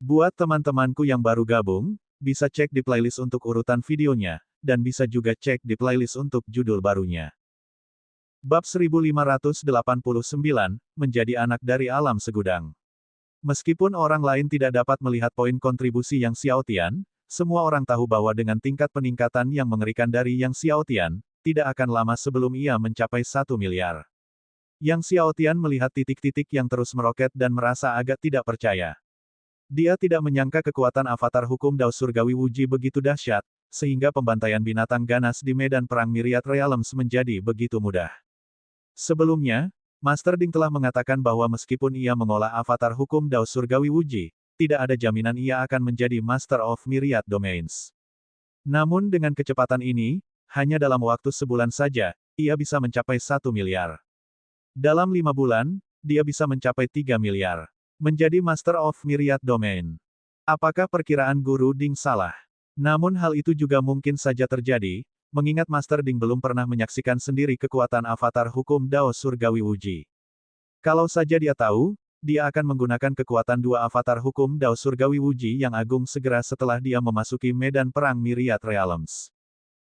Buat teman-temanku yang baru gabung, bisa cek di playlist untuk urutan videonya, dan bisa juga cek di playlist untuk judul barunya. Bab 1589, Menjadi Anak dari Alam Segudang. Meskipun orang lain tidak dapat melihat poin kontribusi Yang Xiaotian, semua orang tahu bahwa dengan tingkat peningkatan yang mengerikan dari Yang Xiaotian, tidak akan lama sebelum ia mencapai 1 miliar. Yang Xiaotian melihat titik-titik yang terus meroket dan merasa agak tidak percaya. Dia tidak menyangka kekuatan avatar hukum Dao Surgawi Wuji begitu dahsyat, sehingga pembantaian binatang ganas di medan perang Myriad Realms menjadi begitu mudah. Sebelumnya, Master Ding telah mengatakan bahwa meskipun ia mengolah avatar hukum Dao Surgawi Wuji, tidak ada jaminan ia akan menjadi Master of Myriad Domains. Namun dengan kecepatan ini, hanya dalam waktu sebulan saja, ia bisa mencapai 1 miliar. Dalam 5 bulan, dia bisa mencapai 3 miliar. Menjadi Master of Myriad Domain. Apakah perkiraan Guru Ding salah? Namun hal itu juga mungkin saja terjadi, mengingat Master Ding belum pernah menyaksikan sendiri kekuatan avatar hukum Dao Surgawi Wuji. Kalau saja dia tahu, dia akan menggunakan kekuatan dua avatar hukum Dao Surgawi Wuji yang agung segera setelah dia memasuki medan perang Myriad Realms.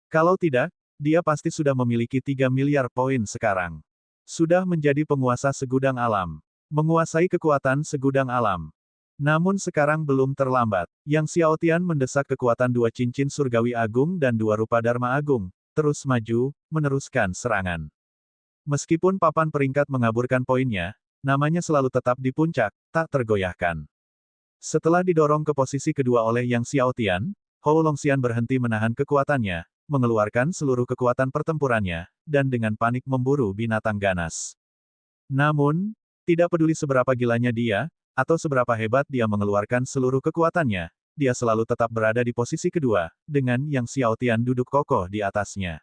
Kalau tidak, dia pasti sudah memiliki 3 miliar poin sekarang. Sudah menjadi penguasa segudang alam. Menguasai kekuatan segudang alam. Namun sekarang belum terlambat. Yang Xiaotian mendesak kekuatan dua cincin surgawi agung dan dua rupa dharma agung, terus maju, meneruskan serangan. Meskipun papan peringkat mengaburkan poinnya, namanya selalu tetap di puncak, tak tergoyahkan. Setelah didorong ke posisi kedua oleh Yang Xiaotian, Hou Longxian berhenti menahan kekuatannya, mengeluarkan seluruh kekuatan pertempurannya, dan dengan panik memburu binatang ganas. Namun, tidak peduli seberapa gilanya dia, atau seberapa hebat dia mengeluarkan seluruh kekuatannya, dia selalu tetap berada di posisi kedua, dengan Yang Xiaotian duduk kokoh di atasnya.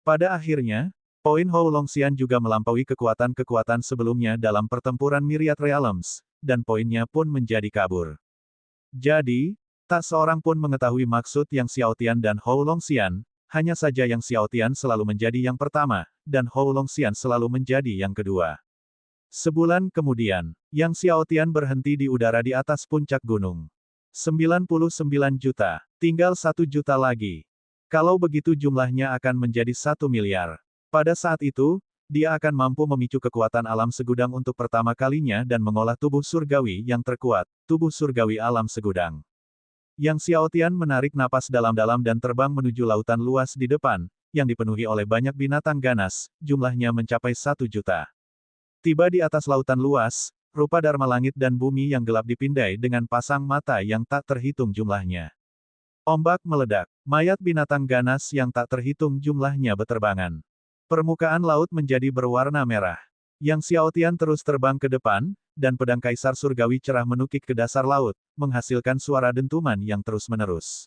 Pada akhirnya, poin Hou Longxian juga melampaui kekuatan-kekuatan sebelumnya dalam pertempuran Myriad Realms, dan poinnya pun menjadi kabur. Jadi, tak seorang pun mengetahui maksud Yang Xiaotian dan Hou Longxian, hanya saja Yang Xiaotian selalu menjadi yang pertama, dan Hou Longxian selalu menjadi yang kedua. Sebulan kemudian, Yang Xiaotian berhenti di udara di atas puncak gunung. 99 juta. Tinggal 1 juta lagi. Kalau begitu jumlahnya akan menjadi 1 miliar. Pada saat itu, dia akan mampu memicu kekuatan alam segudang untuk pertama kalinya dan mengolah tubuh surgawi yang terkuat, tubuh surgawi alam segudang. Yang Xiaotian menarik napas dalam-dalam dan terbang menuju lautan luas di depan, yang dipenuhi oleh banyak binatang ganas, jumlahnya mencapai 1 juta. Tiba di atas lautan luas, rupa dharma langit dan bumi yang gelap dipindai dengan pasang mata yang tak terhitung jumlahnya. Ombak meledak, mayat binatang ganas yang tak terhitung jumlahnya beterbangan. Permukaan laut menjadi berwarna merah. Yang Xiaotian terus terbang ke depan, dan pedang kaisar surgawi cerah menukik ke dasar laut, menghasilkan suara dentuman yang terus-menerus.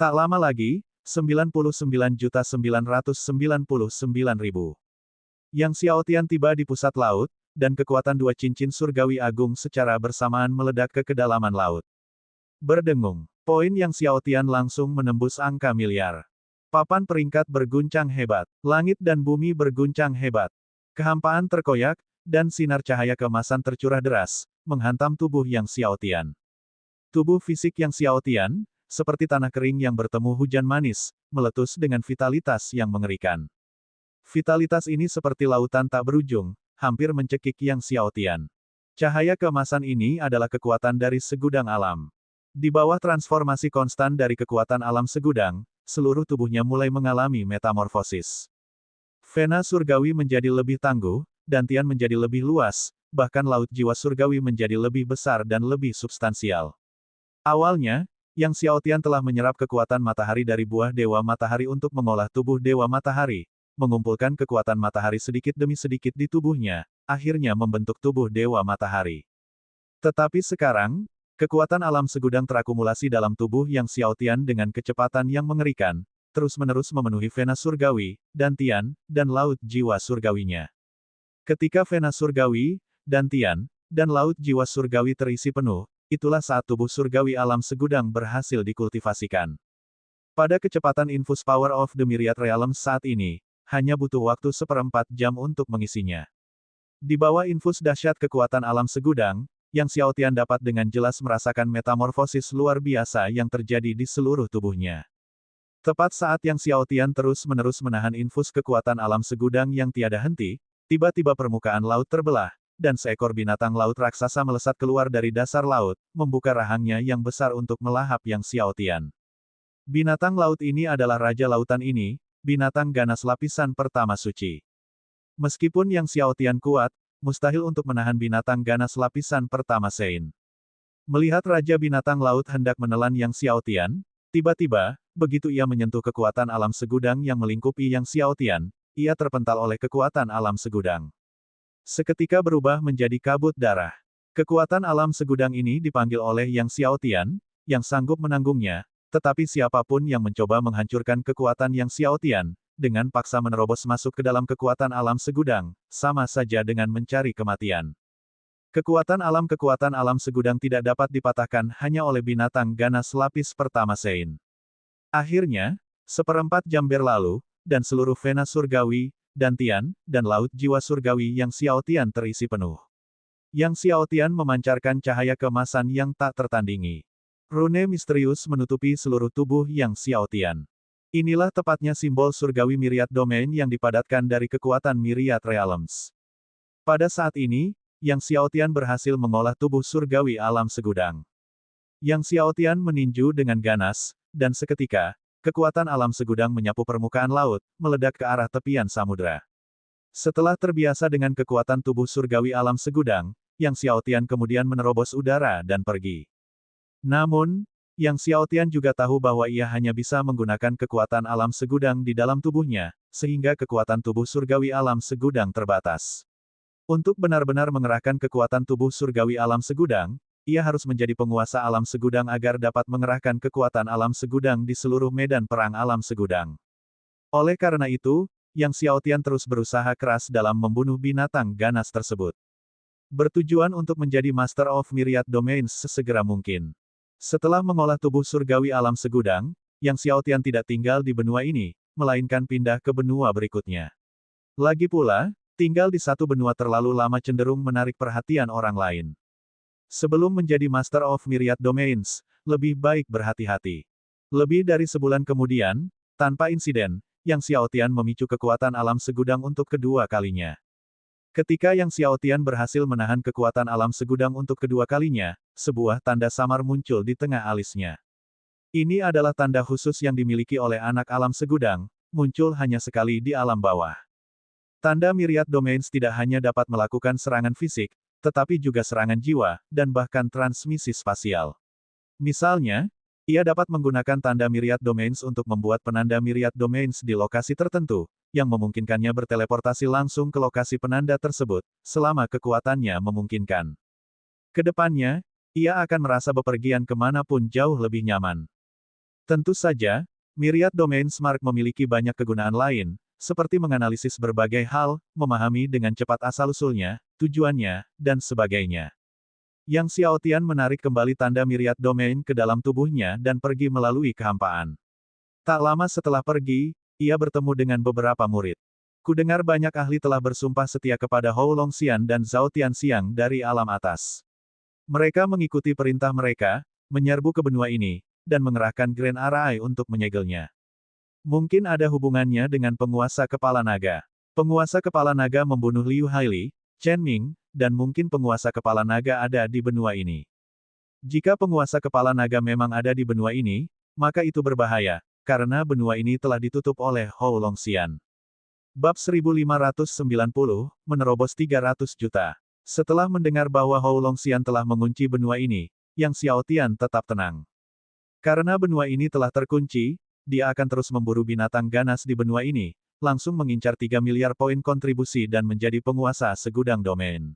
Tak lama lagi, 99.999.000. Yang Xiaotian tiba di pusat laut, dan kekuatan dua cincin surgawi agung secara bersamaan meledak ke kedalaman laut. Berdengung, poin Yang Xiaotian langsung menembus angka miliar. Papan peringkat berguncang hebat, langit dan bumi berguncang hebat. Kehampaan terkoyak, dan sinar cahaya keemasan tercurah deras, menghantam tubuh Yang Xiaotian. Tubuh fisik Yang Xiaotian, seperti tanah kering yang bertemu hujan manis, meletus dengan vitalitas yang mengerikan. Vitalitas ini seperti lautan tak berujung, hampir mencekik Yang Xiaotian. Cahaya keemasan ini adalah kekuatan dari segudang alam. Di bawah transformasi konstan dari kekuatan alam segudang, seluruh tubuhnya mulai mengalami metamorfosis. Vena surgawi menjadi lebih tangguh, dantian menjadi lebih luas, bahkan laut jiwa surgawi menjadi lebih besar dan lebih substansial. Awalnya, Yang Xiaotian telah menyerap kekuatan matahari dari buah Dewa Matahari untuk mengolah tubuh Dewa Matahari, mengumpulkan kekuatan matahari sedikit demi sedikit di tubuhnya, akhirnya membentuk tubuh Dewa Matahari. Tetapi sekarang, kekuatan alam segudang terakumulasi dalam tubuh Yang Xiaotian dengan kecepatan yang mengerikan, terus-menerus memenuhi vena surgawi, dantian, dan laut jiwa surgawinya. Ketika vena surgawi, dantian, dan laut jiwa surgawi terisi penuh, itulah saat tubuh surgawi alam segudang berhasil dikultivasikan. Pada kecepatan infus power of the Myriad Realms saat ini, hanya butuh waktu 1/4 jam untuk mengisinya. Di bawah infus dahsyat kekuatan alam segudang, Yang Xiaotian dapat dengan jelas merasakan metamorfosis luar biasa yang terjadi di seluruh tubuhnya. Tepat saat Yang Xiaotian terus-menerus menahan infus kekuatan alam segudang yang tiada henti, tiba-tiba permukaan laut terbelah, dan seekor binatang laut raksasa melesat keluar dari dasar laut, membuka rahangnya yang besar untuk melahap Yang Xiaotian. Binatang laut ini adalah Raja Lautan ini, binatang ganas lapisan pertama suci. Meskipun Yang Xiaotian kuat, mustahil untuk menahan binatang ganas lapisan pertama Sein. Melihat Raja Binatang Laut hendak menelan Yang Xiaotian, tiba-tiba, begitu ia menyentuh kekuatan alam segudang yang melingkupi Yang Xiaotian, ia terpental oleh kekuatan alam segudang. Seketika berubah menjadi kabut darah. Kekuatan alam segudang ini dipanggil oleh Yang Xiaotian, yang sanggup menanggungnya, tetapi siapapun yang mencoba menghancurkan kekuatan Yang Xiaotian, dengan paksa menerobos masuk ke dalam kekuatan alam segudang, sama saja dengan mencari kematian. Kekuatan alam segudang tidak dapat dipatahkan hanya oleh binatang ganas lapis pertama Sein. Akhirnya, seperempat jam berlalu, dan seluruh vena surgawi, dantian, dan laut jiwa surgawi Yang Xiaotian terisi penuh. Yang Xiaotian memancarkan cahaya keemasan yang tak tertandingi. Rune misterius menutupi seluruh tubuh Yang Xiaotian. Inilah tepatnya simbol surgawi Myriad Domain yang dipadatkan dari kekuatan Myriad Realms. Pada saat ini, Yang Xiaotian berhasil mengolah tubuh surgawi alam segudang. Yang Xiaotian meninju dengan ganas, dan seketika, kekuatan alam segudang menyapu permukaan laut, meledak ke arah tepian samudra. Setelah terbiasa dengan kekuatan tubuh surgawi alam segudang, Yang Xiaotian kemudian menerobos udara dan pergi. Namun, Yang Xiaotian juga tahu bahwa ia hanya bisa menggunakan kekuatan alam segudang di dalam tubuhnya, sehingga kekuatan tubuh surgawi alam segudang terbatas. Untuk benar-benar mengerahkan kekuatan tubuh surgawi alam segudang, ia harus menjadi penguasa alam segudang agar dapat mengerahkan kekuatan alam segudang di seluruh medan perang alam segudang. Oleh karena itu, Yang Xiaotian terus berusaha keras dalam membunuh binatang ganas tersebut. Bertujuan untuk menjadi Master of Myriad Domains sesegera mungkin. Setelah mengolah tubuh surgawi alam segudang, Yang Xiaotian tidak tinggal di benua ini, melainkan pindah ke benua berikutnya. Lagi pula, tinggal di satu benua terlalu lama cenderung menarik perhatian orang lain. Sebelum menjadi Master of Myriad Domains, lebih baik berhati-hati. Lebih dari sebulan kemudian, tanpa insiden, Yang Xiaotian memicu kekuatan alam segudang untuk kedua kalinya. Ketika Yang Xiaotian berhasil menahan kekuatan alam segudang untuk kedua kalinya, sebuah tanda samar muncul di tengah alisnya. Ini adalah tanda khusus yang dimiliki oleh anak alam segudang, muncul hanya sekali di alam bawah. Tanda Myriad Domains tidak hanya dapat melakukan serangan fisik, tetapi juga serangan jiwa, dan bahkan transmisi spasial. Misalnya, ia dapat menggunakan tanda Myriad Domains untuk membuat penanda Myriad Domains di lokasi tertentu, yang memungkinkannya berteleportasi langsung ke lokasi penanda tersebut, selama kekuatannya memungkinkan. Kedepannya, ia akan merasa bepergian kemanapun jauh lebih nyaman. Tentu saja, Myriad Domains Mark memiliki banyak kegunaan lain, seperti menganalisis berbagai hal, memahami dengan cepat asal-usulnya, tujuannya, dan sebagainya. Yang Xiaotian menarik kembali tanda Myriad Domain ke dalam tubuhnya dan pergi melalui kehampaan. Tak lama setelah pergi, ia bertemu dengan beberapa murid. Kudengar banyak ahli telah bersumpah setia kepada Hou Longxian dan Zhao Tianxiang dari alam atas. Mereka mengikuti perintah mereka, menyerbu ke benua ini, dan mengerahkan Grand Arai untuk menyegelnya. Mungkin ada hubungannya dengan penguasa kepala naga. Penguasa kepala naga membunuh Liu Haili, Chen Ming, dan mungkin penguasa kepala naga ada di benua ini. Jika penguasa kepala naga memang ada di benua ini, maka itu berbahaya, karena benua ini telah ditutup oleh Hou Longxian. Bab 1590, menerobos 300 juta. Setelah mendengar bahwa Hou Longxian telah mengunci benua ini, Yang Xiaotian tetap tenang. Karena benua ini telah terkunci, dia akan terus memburu binatang ganas di benua ini, langsung mengincar 3 miliar poin kontribusi dan menjadi penguasa segudang domain.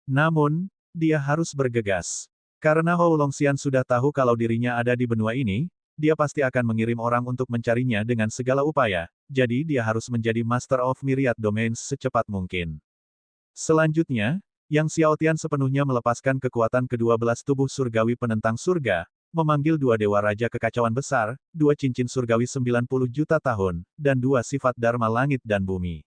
Namun, dia harus bergegas. Karena Hou Longxian sudah tahu kalau dirinya ada di benua ini, dia pasti akan mengirim orang untuk mencarinya dengan segala upaya, jadi dia harus menjadi Master of Myriad Domains secepat mungkin. Selanjutnya, Yang Xiaotian sepenuhnya melepaskan kekuatan ke-12 tubuh surgawi penentang surga, memanggil 2 dewa raja kekacauan besar, 2 cincin surgawi 90 juta tahun, dan 2 sifat dharma langit dan bumi.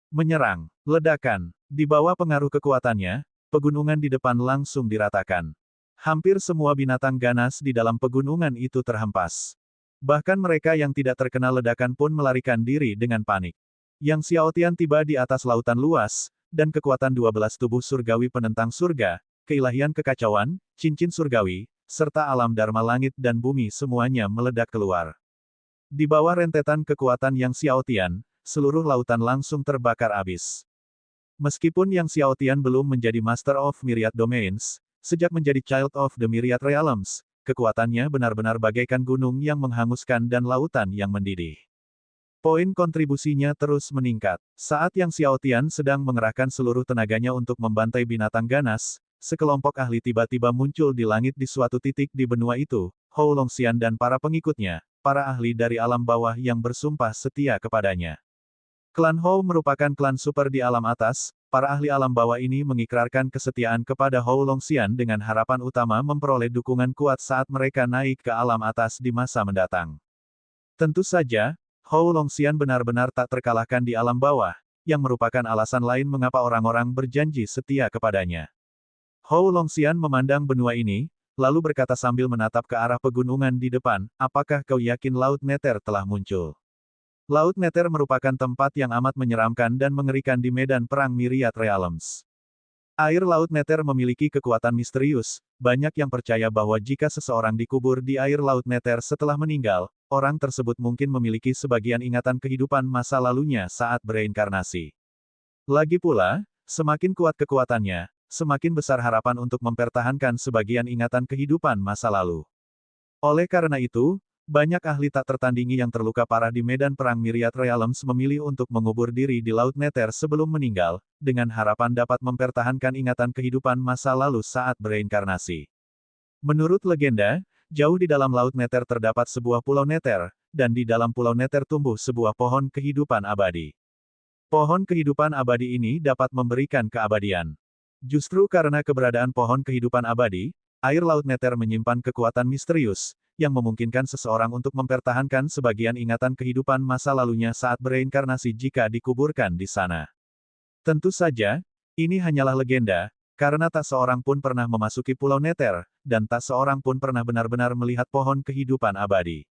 Menyerang, ledakan, di bawah pengaruh kekuatannya, pegunungan di depan langsung diratakan. Hampir semua binatang ganas di dalam pegunungan itu terhempas. Bahkan mereka yang tidak terkena ledakan pun melarikan diri dengan panik. Yang Xiao Tian tiba di atas lautan luas, dan kekuatan 12 tubuh surgawi penentang surga, keilahian kekacauan, cincin surgawi, serta alam dharma langit dan bumi semuanya meledak keluar. Di bawah rentetan kekuatan Yang Xiao Tian, seluruh lautan langsung terbakar abis. Meskipun Yang Xiao Tian belum menjadi Master of Myriad Domains, sejak menjadi Child of the Myriad Realms, kekuatannya benar-benar bagaikan gunung yang menghanguskan dan lautan yang mendidih. Poin kontribusinya terus meningkat. Saat Yang Xiao Tian sedang mengerahkan seluruh tenaganya untuk membantai binatang ganas, sekelompok ahli tiba-tiba muncul di langit di suatu titik di benua itu, Hou Longxian dan para pengikutnya, para ahli dari alam bawah yang bersumpah setia kepadanya. Klan Hou merupakan klan super di alam atas, para ahli alam bawah ini mengikrarkan kesetiaan kepada Hou Longxian dengan harapan utama memperoleh dukungan kuat saat mereka naik ke alam atas di masa mendatang. Tentu saja, Hou Longxian benar-benar tak terkalahkan di alam bawah, yang merupakan alasan lain mengapa orang-orang berjanji setia kepadanya. Hou Longxian memandang benua ini, lalu berkata sambil menatap ke arah pegunungan di depan, apakah kau yakin Laut Nether telah muncul? Laut Nether merupakan tempat yang amat menyeramkan dan mengerikan di medan perang Myriad Realms. Air Laut Nether memiliki kekuatan misterius, banyak yang percaya bahwa jika seseorang dikubur di air Laut Nether setelah meninggal, orang tersebut mungkin memiliki sebagian ingatan kehidupan masa lalunya saat bereinkarnasi. Lagi pula, semakin kuat kekuatannya, semakin besar harapan untuk mempertahankan sebagian ingatan kehidupan masa lalu. Oleh karena itu, banyak ahli tak tertandingi yang terluka parah di medan perang Myriad Realms memilih untuk mengubur diri di Laut Nether sebelum meninggal, dengan harapan dapat mempertahankan ingatan kehidupan masa lalu saat bereinkarnasi. Menurut legenda, jauh di dalam Laut Nether terdapat sebuah pulau Nether, dan di dalam pulau Nether tumbuh sebuah pohon kehidupan abadi. Pohon kehidupan abadi ini dapat memberikan keabadian. Justru karena keberadaan pohon kehidupan abadi, air Laut Nether menyimpan kekuatan misterius, yang memungkinkan seseorang untuk mempertahankan sebagian ingatan kehidupan masa lalunya saat bereinkarnasi jika dikuburkan di sana. Tentu saja, ini hanyalah legenda, karena tak seorang pun pernah memasuki Pulau Nether, dan tak seorang pun pernah benar-benar melihat pohon kehidupan abadi.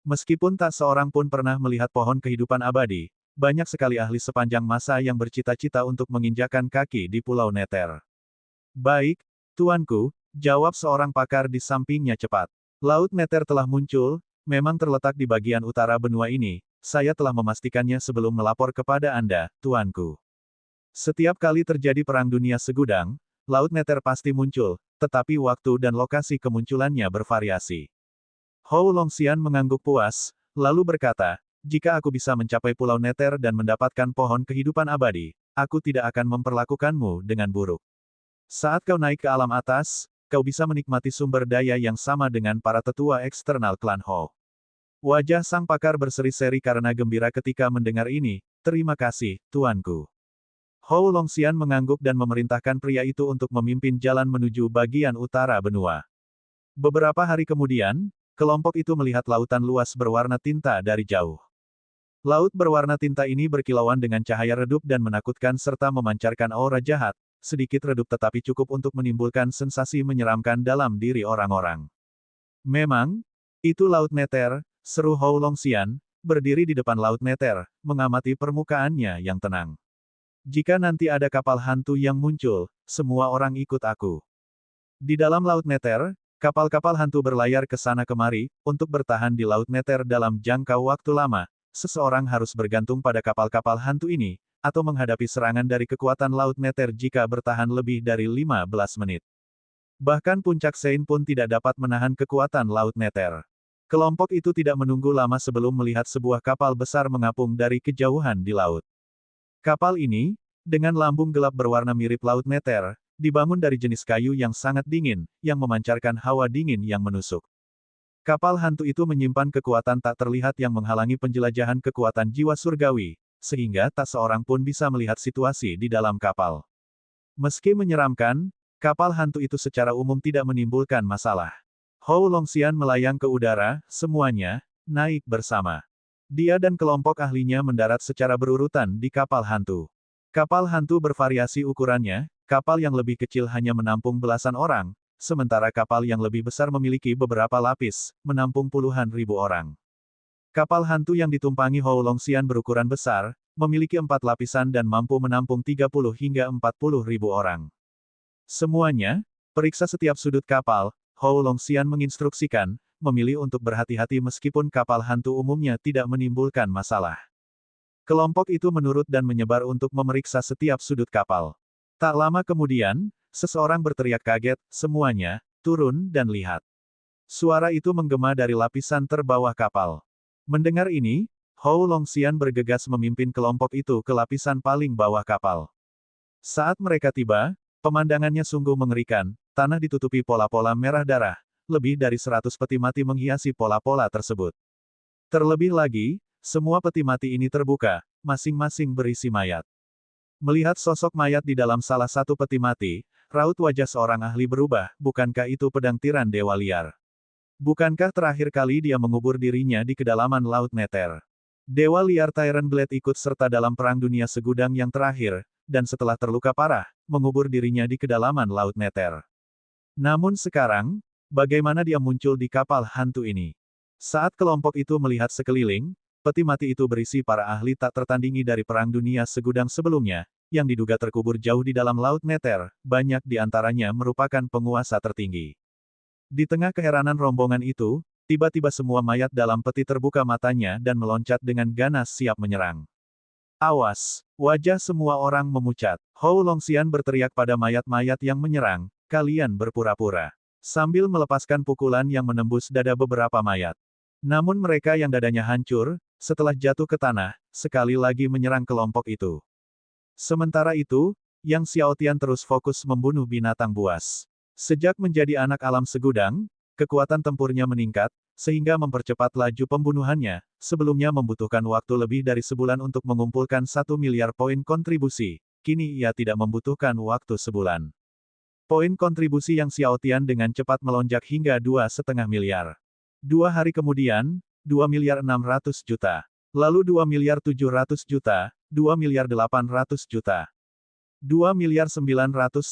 Meskipun tak seorang pun pernah melihat pohon kehidupan abadi, banyak sekali ahli sepanjang masa yang bercita-cita untuk menginjakan kaki di Pulau Nether. Baik, tuanku, jawab seorang pakar di sampingnya cepat. Laut Nether telah muncul, memang terletak di bagian utara benua ini, saya telah memastikannya sebelum melapor kepada Anda, tuanku. Setiap kali terjadi perang dunia segudang, Laut Nether pasti muncul, tetapi waktu dan lokasi kemunculannya bervariasi. Hou Longxian mengangguk puas, lalu berkata, jika aku bisa mencapai Pulau Nether dan mendapatkan pohon kehidupan abadi, aku tidak akan memperlakukanmu dengan buruk. Saat kau naik ke alam atas, kau bisa menikmati sumber daya yang sama dengan para tetua eksternal klan Hou. Wajah sang pakar berseri-seri karena gembira ketika mendengar ini, terima kasih, tuanku. Hou Longxian mengangguk dan memerintahkan pria itu untuk memimpin jalan menuju bagian utara benua. Beberapa hari kemudian, kelompok itu melihat lautan luas berwarna tinta dari jauh. Laut berwarna tinta ini berkilauan dengan cahaya redup dan menakutkan serta memancarkan aura jahat, sedikit redup tetapi cukup untuk menimbulkan sensasi menyeramkan dalam diri orang-orang. Memang, itu Laut Nether, seru Hou Longxian, berdiri di depan Laut Nether, mengamati permukaannya yang tenang. Jika nanti ada kapal hantu yang muncul, semua orang ikut aku. Di dalam Laut Nether, kapal-kapal hantu berlayar ke sana kemari, untuk bertahan di Laut Nether dalam jangka waktu lama, seseorang harus bergantung pada kapal-kapal hantu ini, atau menghadapi serangan dari kekuatan Laut Nether jika bertahan lebih dari 15 menit. Bahkan puncak Sein pun tidak dapat menahan kekuatan Laut Nether. Kelompok itu tidak menunggu lama sebelum melihat sebuah kapal besar mengapung dari kejauhan di laut. Kapal ini, dengan lambung gelap berwarna mirip Laut Nether, dibangun dari jenis kayu yang sangat dingin, yang memancarkan hawa dingin yang menusuk. Kapal hantu itu menyimpan kekuatan tak terlihat yang menghalangi penjelajahan kekuatan jiwa surgawi, sehingga tak seorang pun bisa melihat situasi di dalam kapal. Meski menyeramkan, kapal hantu itu secara umum tidak menimbulkan masalah. Hou Longxian melayang ke udara, semuanya, naik bersama. Dia dan kelompok ahlinya mendarat secara berurutan di kapal hantu. Kapal hantu bervariasi ukurannya, kapal yang lebih kecil hanya menampung belasan orang, sementara kapal yang lebih besar memiliki beberapa lapis, menampung puluhan ribu orang. Kapal hantu yang ditumpangi Hou Longxian berukuran besar, memiliki 4 lapisan dan mampu menampung 30 hingga 40 ribu orang. Semuanya, periksa setiap sudut kapal, Hou Longxian menginstruksikan, memilih untuk berhati-hati meskipun kapal hantu umumnya tidak menimbulkan masalah. Kelompok itu menurut dan menyebar untuk memeriksa setiap sudut kapal. Tak lama kemudian, seseorang berteriak kaget, semuanya, turun dan lihat. Suara itu menggema dari lapisan terbawah kapal. Mendengar ini, Hou Longxian bergegas memimpin kelompok itu ke lapisan paling bawah kapal. Saat mereka tiba, pemandangannya sungguh mengerikan, tanah ditutupi pola-pola merah darah, lebih dari 100 peti mati menghiasi pola-pola tersebut. Terlebih lagi, semua peti mati ini terbuka, masing-masing berisi mayat. Melihat sosok mayat di dalam salah satu peti mati, raut wajah seorang ahli berubah, bukankah itu pedang tiran dewa liar? Bukankah terakhir kali dia mengubur dirinya di kedalaman Laut Nether? Dewa liar Tyrant Blade ikut serta dalam Perang Dunia Segudang yang terakhir, dan setelah terluka parah, mengubur dirinya di kedalaman Laut Nether. Namun sekarang, bagaimana dia muncul di kapal hantu ini? Saat kelompok itu melihat sekeliling, peti mati itu berisi para ahli tak tertandingi dari Perang Dunia Segudang sebelumnya, yang diduga terkubur jauh di dalam Laut Nether, banyak di antaranya merupakan penguasa tertinggi. Di tengah keheranan rombongan itu, tiba-tiba semua mayat dalam peti terbuka matanya dan meloncat dengan ganas siap menyerang. Awas! Wajah semua orang memucat. Hou Longxian berteriak pada mayat-mayat yang menyerang, kalian berpura-pura. Sambil melepaskan pukulan yang menembus dada beberapa mayat. Namun mereka yang dadanya hancur, setelah jatuh ke tanah, sekali lagi menyerang kelompok itu. Sementara itu, Yang Xiaotian terus fokus membunuh binatang buas. Sejak menjadi anak alam segudang, kekuatan tempurnya meningkat, sehingga mempercepat laju pembunuhannya, sebelumnya membutuhkan waktu lebih dari sebulan untuk mengumpulkan 1 miliar poin kontribusi, kini ia tidak membutuhkan waktu sebulan. Poin kontribusi Yang Xiaotian dengan cepat melonjak hingga 2,5 miliar. 2 hari kemudian, 2 miliar 600 juta. Lalu 2 miliar 700 juta, 2 miliar 800 juta. 2 miliar 999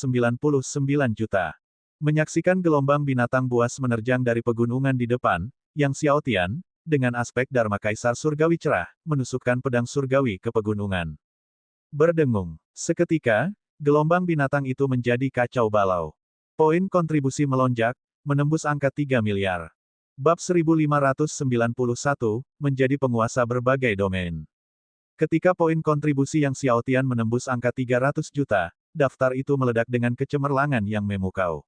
juta. Menyaksikan gelombang binatang buas menerjang dari pegunungan di depan, Yang Xiaotian, dengan aspek Dharma Kaisar Surgawi cerah, menusukkan pedang surgawi ke pegunungan. Berdengung. Seketika, gelombang binatang itu menjadi kacau balau. Poin kontribusi melonjak, menembus angka 3 miliar. Bab 1591, menjadi penguasa berbagai domain. Ketika poin kontribusi Yang Xiaotian menembus angka 300 juta, daftar itu meledak dengan kecemerlangan yang memukau.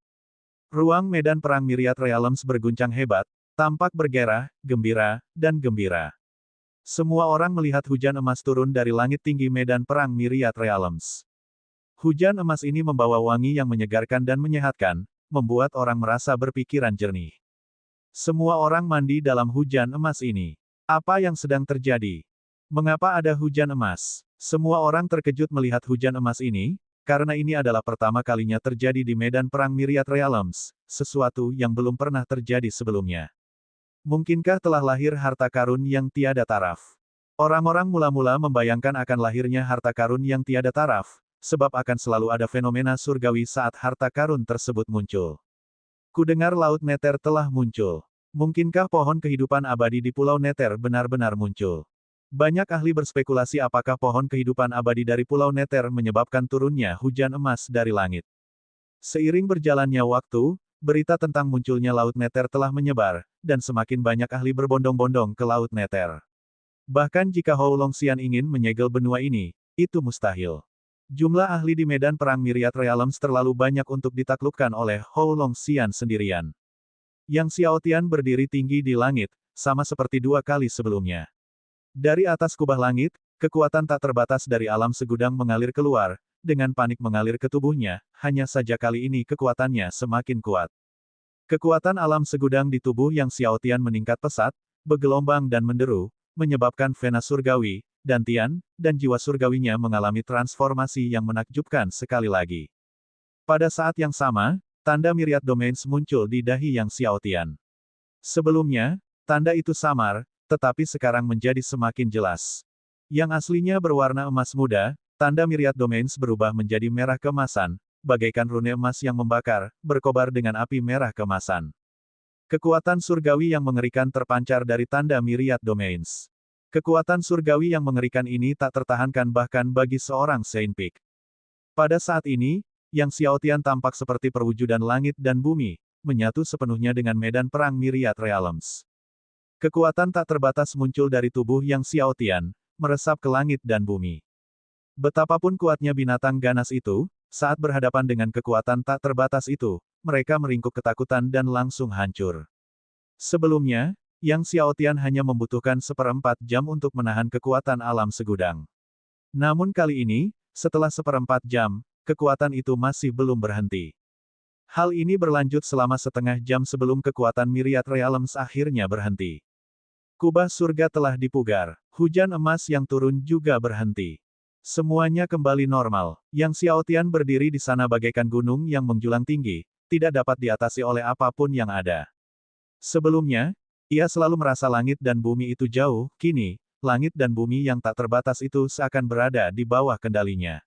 Ruang medan perang Myriad Realms berguncang hebat, tampak bergairah, gembira, dan gembira. Semua orang melihat hujan emas turun dari langit tinggi medan perang Myriad Realms. Hujan emas ini membawa wangi yang menyegarkan dan menyehatkan, membuat orang merasa berpikiran jernih. Semua orang mandi dalam hujan emas ini. Apa yang sedang terjadi? Mengapa ada hujan emas? Semua orang terkejut melihat hujan emas ini, karena ini adalah pertama kalinya terjadi di medan perang Myriad Realms, sesuatu yang belum pernah terjadi sebelumnya. Mungkinkah telah lahir harta karun yang tiada taraf? Orang-orang mula-mula membayangkan akan lahirnya harta karun yang tiada taraf, sebab akan selalu ada fenomena surgawi saat harta karun tersebut muncul. Kudengar Laut Nether telah muncul. Mungkinkah pohon kehidupan abadi di Pulau Nether benar-benar muncul? Banyak ahli berspekulasi apakah pohon kehidupan abadi dari Pulau Nether menyebabkan turunnya hujan emas dari langit. Seiring berjalannya waktu, berita tentang munculnya Laut Nether telah menyebar, dan semakin banyak ahli berbondong-bondong ke Laut Nether. Bahkan jika Hou Longxian ingin menyegel benua ini, itu mustahil. Jumlah ahli di medan perang Myriad Realms terlalu banyak untuk ditaklukkan oleh Hou Longxian sendirian. Yang Xiaotian berdiri tinggi di langit, sama seperti 2 kali sebelumnya. Dari atas kubah langit, kekuatan tak terbatas dari alam segudang mengalir keluar, dengan panik mengalir ke tubuhnya, hanya saja kali ini kekuatannya semakin kuat. Kekuatan alam segudang di tubuh Yang Xiaotian meningkat pesat, bergelombang dan menderu, menyebabkan vena surgawi, dantian, dan jiwa surgawinya mengalami transformasi yang menakjubkan sekali lagi. Pada saat yang sama, tanda Myriad Domains muncul di dahi Yang Xiaotian. Sebelumnya, tanda itu samar, tetapi sekarang menjadi semakin jelas. Yang aslinya berwarna emas muda, tanda Myriad Domains berubah menjadi merah keemasan, bagaikan rune emas yang membakar, berkobar dengan api merah keemasan. Kekuatan surgawi yang mengerikan terpancar dari tanda Myriad Domains. Kekuatan surgawi yang mengerikan ini tak tertahankan bahkan bagi seorang Saint Peak. Pada saat ini, Yang Xiaotian tampak seperti perwujudan langit dan bumi, menyatu sepenuhnya dengan medan perang Myriad Realms. Kekuatan tak terbatas muncul dari tubuh Yang Xiaotian, meresap ke langit dan bumi. Betapapun kuatnya binatang ganas itu, saat berhadapan dengan kekuatan tak terbatas itu, mereka meringkuk ketakutan dan langsung hancur. Sebelumnya, Yang Xiaotian hanya membutuhkan 1/4 jam untuk menahan kekuatan alam segudang. Namun kali ini, setelah 1/4 jam, kekuatan itu masih belum berhenti. Hal ini berlanjut selama setengah jam sebelum kekuatan Myriad Realms akhirnya berhenti. Kubah surga telah dipugar, hujan emas yang turun juga berhenti. Semuanya kembali normal. Yang Xiaotian berdiri di sana bagaikan gunung yang menjulang tinggi, tidak dapat diatasi oleh apapun yang ada. Sebelumnya, ia selalu merasa langit dan bumi itu jauh, kini, langit dan bumi yang tak terbatas itu seakan berada di bawah kendalinya.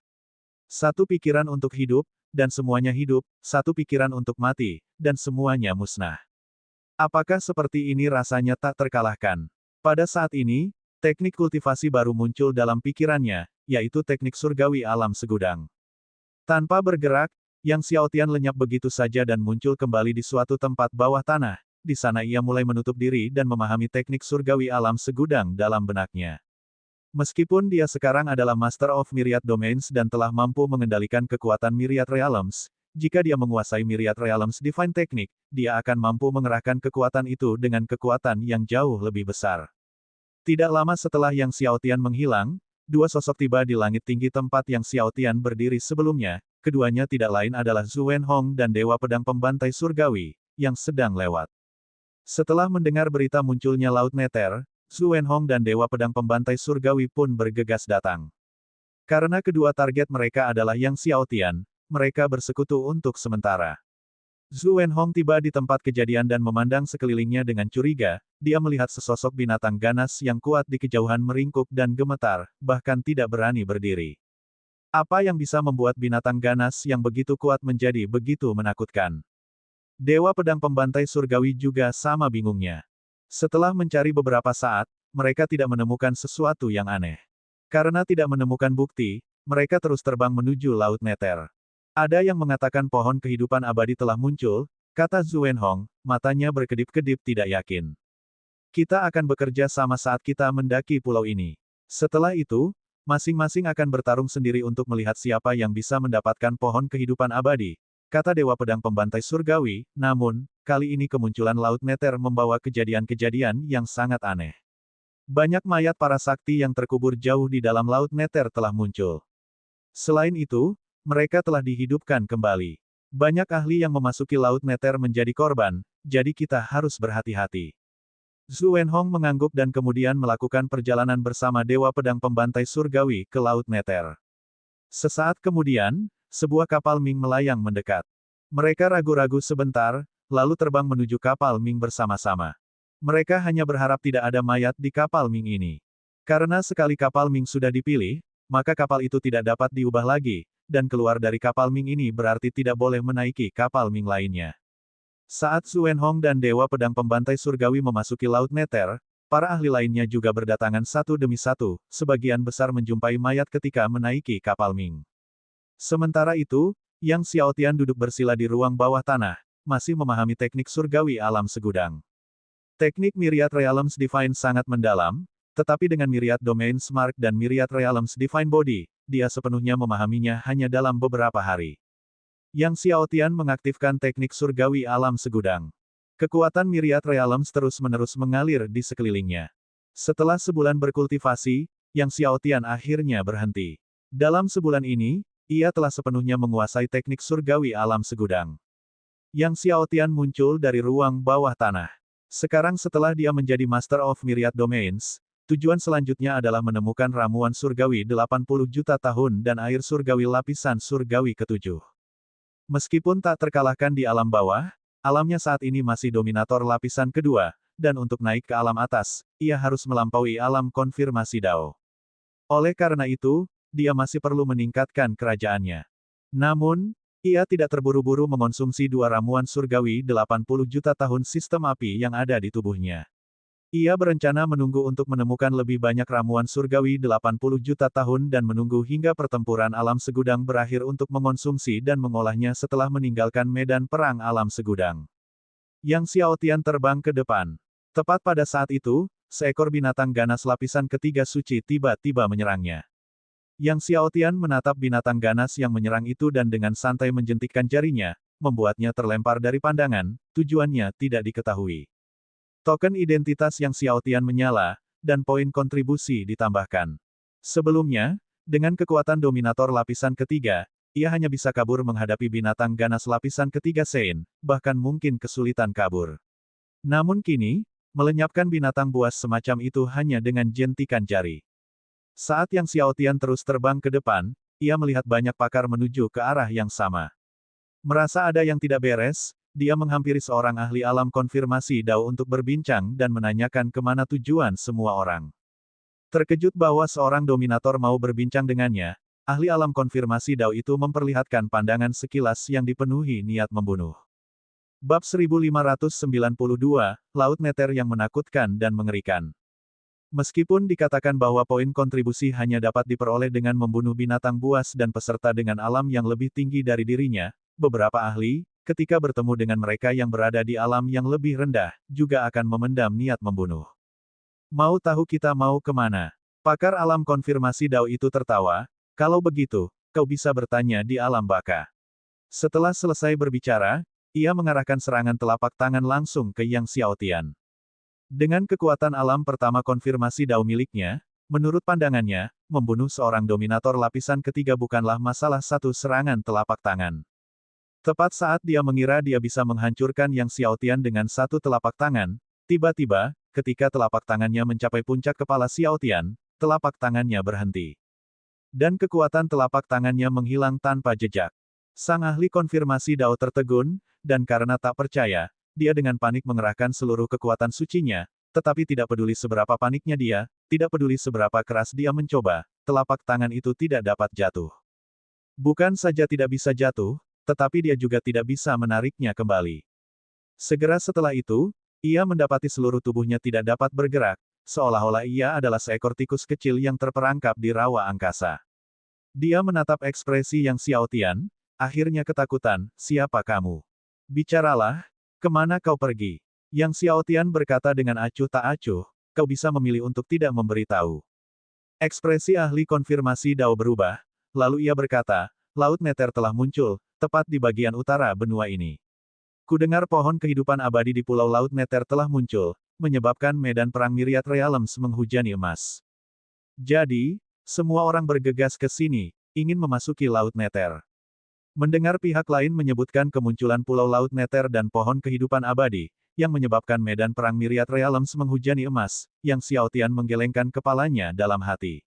Satu pikiran untuk hidup, dan semuanya hidup, satu pikiran untuk mati, dan semuanya musnah. Apakah seperti ini rasanya tak terkalahkan? Pada saat ini, teknik kultivasi baru muncul dalam pikirannya, yaitu teknik surgawi alam segudang. Tanpa bergerak, Yang Xiaotian lenyap begitu saja dan muncul kembali di suatu tempat bawah tanah. Di sana ia mulai menutup diri dan memahami teknik surgawi alam segudang dalam benaknya. Meskipun dia sekarang adalah Master of Myriad Domains dan telah mampu mengendalikan kekuatan Myriad Realms, jika dia menguasai Myriad Realms Divine Technique, dia akan mampu mengerahkan kekuatan itu dengan kekuatan yang jauh lebih besar. Tidak lama setelah Yang Xiaotian menghilang, dua sosok tiba di langit tinggi tempat Yang Xiaotian berdiri sebelumnya, keduanya tidak lain adalah Zhu Wenhong dan Dewa Pedang Pembantai Surgawi, yang sedang lewat. Setelah mendengar berita munculnya Laut Nether, Zhu Wenhong dan Dewa Pedang Pembantai Surgawi pun bergegas datang. Karena kedua target mereka adalah Yang Xiaotian, mereka bersekutu untuk sementara. Zhu Wenhong tiba di tempat kejadian dan memandang sekelilingnya dengan curiga, dia melihat sesosok binatang ganas yang kuat di kejauhan meringkuk dan gemetar, bahkan tidak berani berdiri. Apa yang bisa membuat binatang ganas yang begitu kuat menjadi begitu menakutkan? Dewa Pedang Pembantai Surgawi juga sama bingungnya. Setelah mencari beberapa saat, mereka tidak menemukan sesuatu yang aneh. Karena tidak menemukan bukti, mereka terus terbang menuju Laut Nether. Ada yang mengatakan pohon kehidupan abadi telah muncul, kata Zhu Wenhong, matanya berkedip-kedip tidak yakin. Kita akan bekerja sama saat kita mendaki pulau ini. Setelah itu, masing-masing akan bertarung sendiri untuk melihat siapa yang bisa mendapatkan pohon kehidupan abadi, kata Dewa Pedang Pembantai Surgawi, namun, kali ini kemunculan Laut Nether membawa kejadian-kejadian yang sangat aneh. Banyak mayat para sakti yang terkubur jauh di dalam Laut Nether telah muncul. Selain itu, mereka telah dihidupkan kembali. Banyak ahli yang memasuki Laut Nether menjadi korban, jadi kita harus berhati-hati. Zhu Wenhong mengangguk dan kemudian melakukan perjalanan bersama Dewa Pedang Pembantai Surgawi ke Laut Nether. Sesaat kemudian, sebuah kapal Ming melayang mendekat. Mereka ragu-ragu sebentar, lalu terbang menuju kapal Ming bersama-sama. Mereka hanya berharap tidak ada mayat di kapal Ming ini. Karena sekali kapal Ming sudah dipilih, maka kapal itu tidak dapat diubah lagi, dan keluar dari kapal Ming ini berarti tidak boleh menaiki kapal Ming lainnya. Saat Zhu Wenhong dan Dewa Pedang Pembantai Surgawi memasuki Laut Nether, para ahli lainnya juga berdatangan satu demi satu, sebagian besar menjumpai mayat ketika menaiki kapal Ming. Sementara itu, Yang Xiaotian duduk bersila di ruang bawah tanah, masih memahami teknik surgawi alam segudang. Teknik Myriad Realms Divine sangat mendalam, tetapi dengan Myriad Domains Mark dan Myriad Realms Divine Body, dia sepenuhnya memahaminya hanya dalam beberapa hari. Yang Xiaotian mengaktifkan teknik surgawi alam segudang. Kekuatan Myriad Realms terus-menerus mengalir di sekelilingnya. Setelah sebulan berkultivasi, Yang Xiaotian akhirnya berhenti. Dalam sebulan ini, ia telah sepenuhnya menguasai teknik surgawi alam segudang. Yang Xiaotian muncul dari ruang bawah tanah. Sekarang setelah dia menjadi Master of Myriad Domains, tujuan selanjutnya adalah menemukan ramuan surgawi 80 juta tahun dan air surgawi lapisan surgawi ketujuh. Meskipun tak terkalahkan di alam bawah, alamnya saat ini masih dominator lapisan kedua, dan untuk naik ke alam atas, ia harus melampaui alam konfirmasi Dao. Oleh karena itu, dia masih perlu meningkatkan kerajaannya. Namun, Ia tidak terburu-buru mengonsumsi dua ramuan surgawi 80 juta tahun sistem api yang ada di tubuhnya. Ia berencana menunggu untuk menemukan lebih banyak ramuan surgawi 80 juta tahun dan menunggu hingga pertempuran alam segudang berakhir untuk mengonsumsi dan mengolahnya setelah meninggalkan medan perang alam segudang. Yang Xiao Tian terbang ke depan. Tepat pada saat itu, seekor binatang ganas lapisan ketiga suci tiba-tiba menyerangnya. Yang Xiao Tian menatap binatang ganas yang menyerang itu dan dengan santai menjentikkan jarinya, membuatnya terlempar dari pandangan, tujuannya tidak diketahui. Token identitas Yang Xiao Tian menyala, dan poin kontribusi ditambahkan. Sebelumnya, dengan kekuatan dominator lapisan ketiga, ia hanya bisa kabur menghadapi binatang ganas lapisan ketiga Sein, bahkan mungkin kesulitan kabur. Namun kini, melenyapkan binatang buas semacam itu hanya dengan jentikan jari. Saat Yang Xiao Tian terus terbang ke depan, ia melihat banyak pakar menuju ke arah yang sama. Merasa ada yang tidak beres, dia menghampiri seorang ahli alam konfirmasi Dao untuk berbincang dan menanyakan kemana tujuan semua orang. Terkejut bahwa seorang dominator mau berbincang dengannya, ahli alam konfirmasi Dao itu memperlihatkan pandangan sekilas yang dipenuhi niat membunuh. Bab 1592, Laut Nether yang menakutkan dan mengerikan. Meskipun dikatakan bahwa poin kontribusi hanya dapat diperoleh dengan membunuh binatang buas dan peserta dengan alam yang lebih tinggi dari dirinya, beberapa ahli, ketika bertemu dengan mereka yang berada di alam yang lebih rendah, juga akan memendam niat membunuh. Mau tahu kita mau kemana? Pakar alam konfirmasi Dao itu tertawa, kalau begitu, kau bisa bertanya di alam baka. Setelah selesai berbicara, ia mengarahkan serangan telapak tangan langsung ke Yang Xiao Tian. Dengan kekuatan alam pertama konfirmasi Dao miliknya, menurut pandangannya, membunuh seorang dominator lapisan ketiga bukanlah masalah satu serangan telapak tangan. Tepat saat dia mengira dia bisa menghancurkan Yang Xiao Tian dengan satu telapak tangan, tiba-tiba, ketika telapak tangannya mencapai puncak kepala Xiao Tian, telapak tangannya berhenti. Dan kekuatan telapak tangannya menghilang tanpa jejak. Sang ahli konfirmasi Dao tertegun, dan karena tak percaya, dia dengan panik mengerahkan seluruh kekuatan sucinya, tetapi tidak peduli seberapa paniknya dia, tidak peduli seberapa keras dia mencoba, telapak tangan itu tidak dapat jatuh. Bukan saja tidak bisa jatuh, tetapi dia juga tidak bisa menariknya kembali. Segera setelah itu, ia mendapati seluruh tubuhnya tidak dapat bergerak, seolah-olah ia adalah seekor tikus kecil yang terperangkap di rawa angkasa. Dia menatap ekspresi Yang Xiao Tian, akhirnya ketakutan, siapa kamu? Bicaralah, kemana kau pergi? Yang Xiao Tian berkata dengan acuh tak acuh, kau bisa memilih untuk tidak memberitahu. Ekspresi ahli konfirmasi Dao berubah, lalu ia berkata, Laut Nether telah muncul, tepat di bagian utara benua ini. Kudengar pohon kehidupan abadi di Pulau Laut Nether telah muncul, menyebabkan medan perang Myriad Realms menghujani emas. Jadi, semua orang bergegas ke sini, ingin memasuki Laut Nether. Mendengar pihak lain menyebutkan kemunculan Pulau Laut Nether dan pohon kehidupan abadi, yang menyebabkan medan perang Myriad Realms menghujani emas, Yang Xiao Tian menggelengkan kepalanya dalam hati.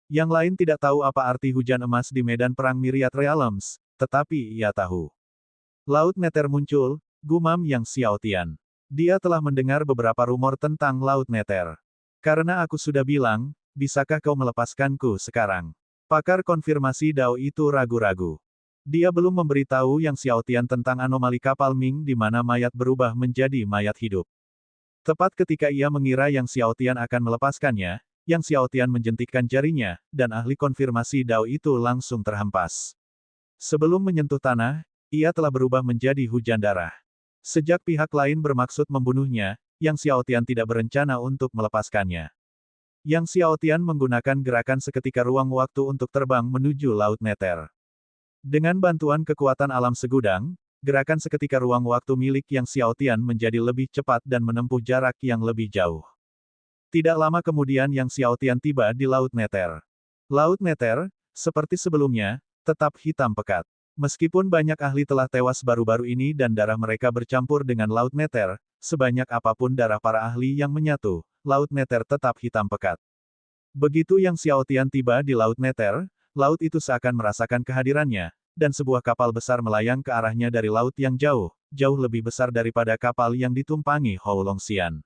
Yang lain tidak tahu apa arti hujan emas di medan perang Myriad Realms, tetapi ia tahu. Laut Nether muncul, gumam Yang Xiao Tian. Dia telah mendengar beberapa rumor tentang Laut Nether. Karena aku sudah bilang, bisakah kau melepaskanku sekarang? Pakar konfirmasi Dao itu ragu-ragu. Dia belum memberitahu Yang Xiao Tian tentang anomali kapal Ming di mana mayat berubah menjadi mayat hidup. Tepat ketika ia mengira Yang Xiao Tian akan melepaskannya, Yang Xiao Tian menjentikkan jarinya, dan ahli konfirmasi Dao itu langsung terhempas. Sebelum menyentuh tanah, ia telah berubah menjadi hujan darah. Sejak pihak lain bermaksud membunuhnya, Yang Xiao Tian tidak berencana untuk melepaskannya. Yang Xiao Tian menggunakan gerakan seketika ruang waktu untuk terbang menuju Laut Nether. Dengan bantuan kekuatan alam segudang, gerakan seketika ruang waktu milik Yang Xiao Tian menjadi lebih cepat dan menempuh jarak yang lebih jauh. Tidak lama kemudian Yang Xiao Tian tiba di Laut Nether. Laut Nether, seperti sebelumnya, tetap hitam pekat. Meskipun banyak ahli telah tewas baru-baru ini dan darah mereka bercampur dengan Laut Nether, sebanyak apapun darah para ahli yang menyatu, Laut Nether tetap hitam pekat. Begitu Yang Xiao Tian tiba di Laut Nether, laut itu seakan merasakan kehadirannya, dan sebuah kapal besar melayang ke arahnya dari laut yang jauh, jauh lebih besar daripada kapal yang ditumpangi Hou Longxian.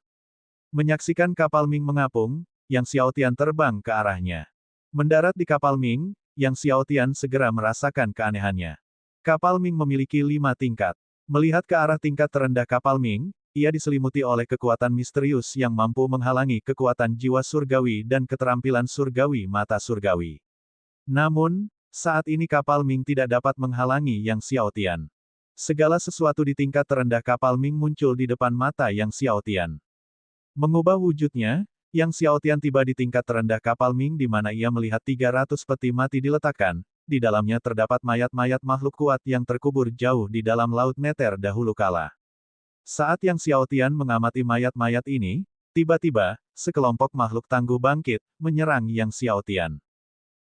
Menyaksikan kapal Ming mengapung, Yang Xiao Tian terbang ke arahnya. Mendarat di kapal Ming, Yang Xiao Tian segera merasakan keanehannya. Kapal Ming memiliki 5 tingkat. Melihat ke arah tingkat terendah kapal Ming, ia diselimuti oleh kekuatan misterius yang mampu menghalangi kekuatan jiwa surgawi dan keterampilan surgawi mata surgawi. Namun, saat ini kapal Ming tidak dapat menghalangi Yang Xiaotian. Segala sesuatu di tingkat terendah kapal Ming muncul di depan mata Yang Xiaotian. Mengubah wujudnya, Yang Xiaotian tiba di tingkat terendah kapal Ming di mana ia melihat 300 peti mati diletakkan. Di dalamnya terdapat mayat-mayat makhluk kuat yang terkubur jauh di dalam laut Neter dahulu kala. Saat Yang Xiaotian mengamati mayat-mayat ini, tiba-tiba, sekelompok makhluk tangguh bangkit, menyerang Yang Xiaotian.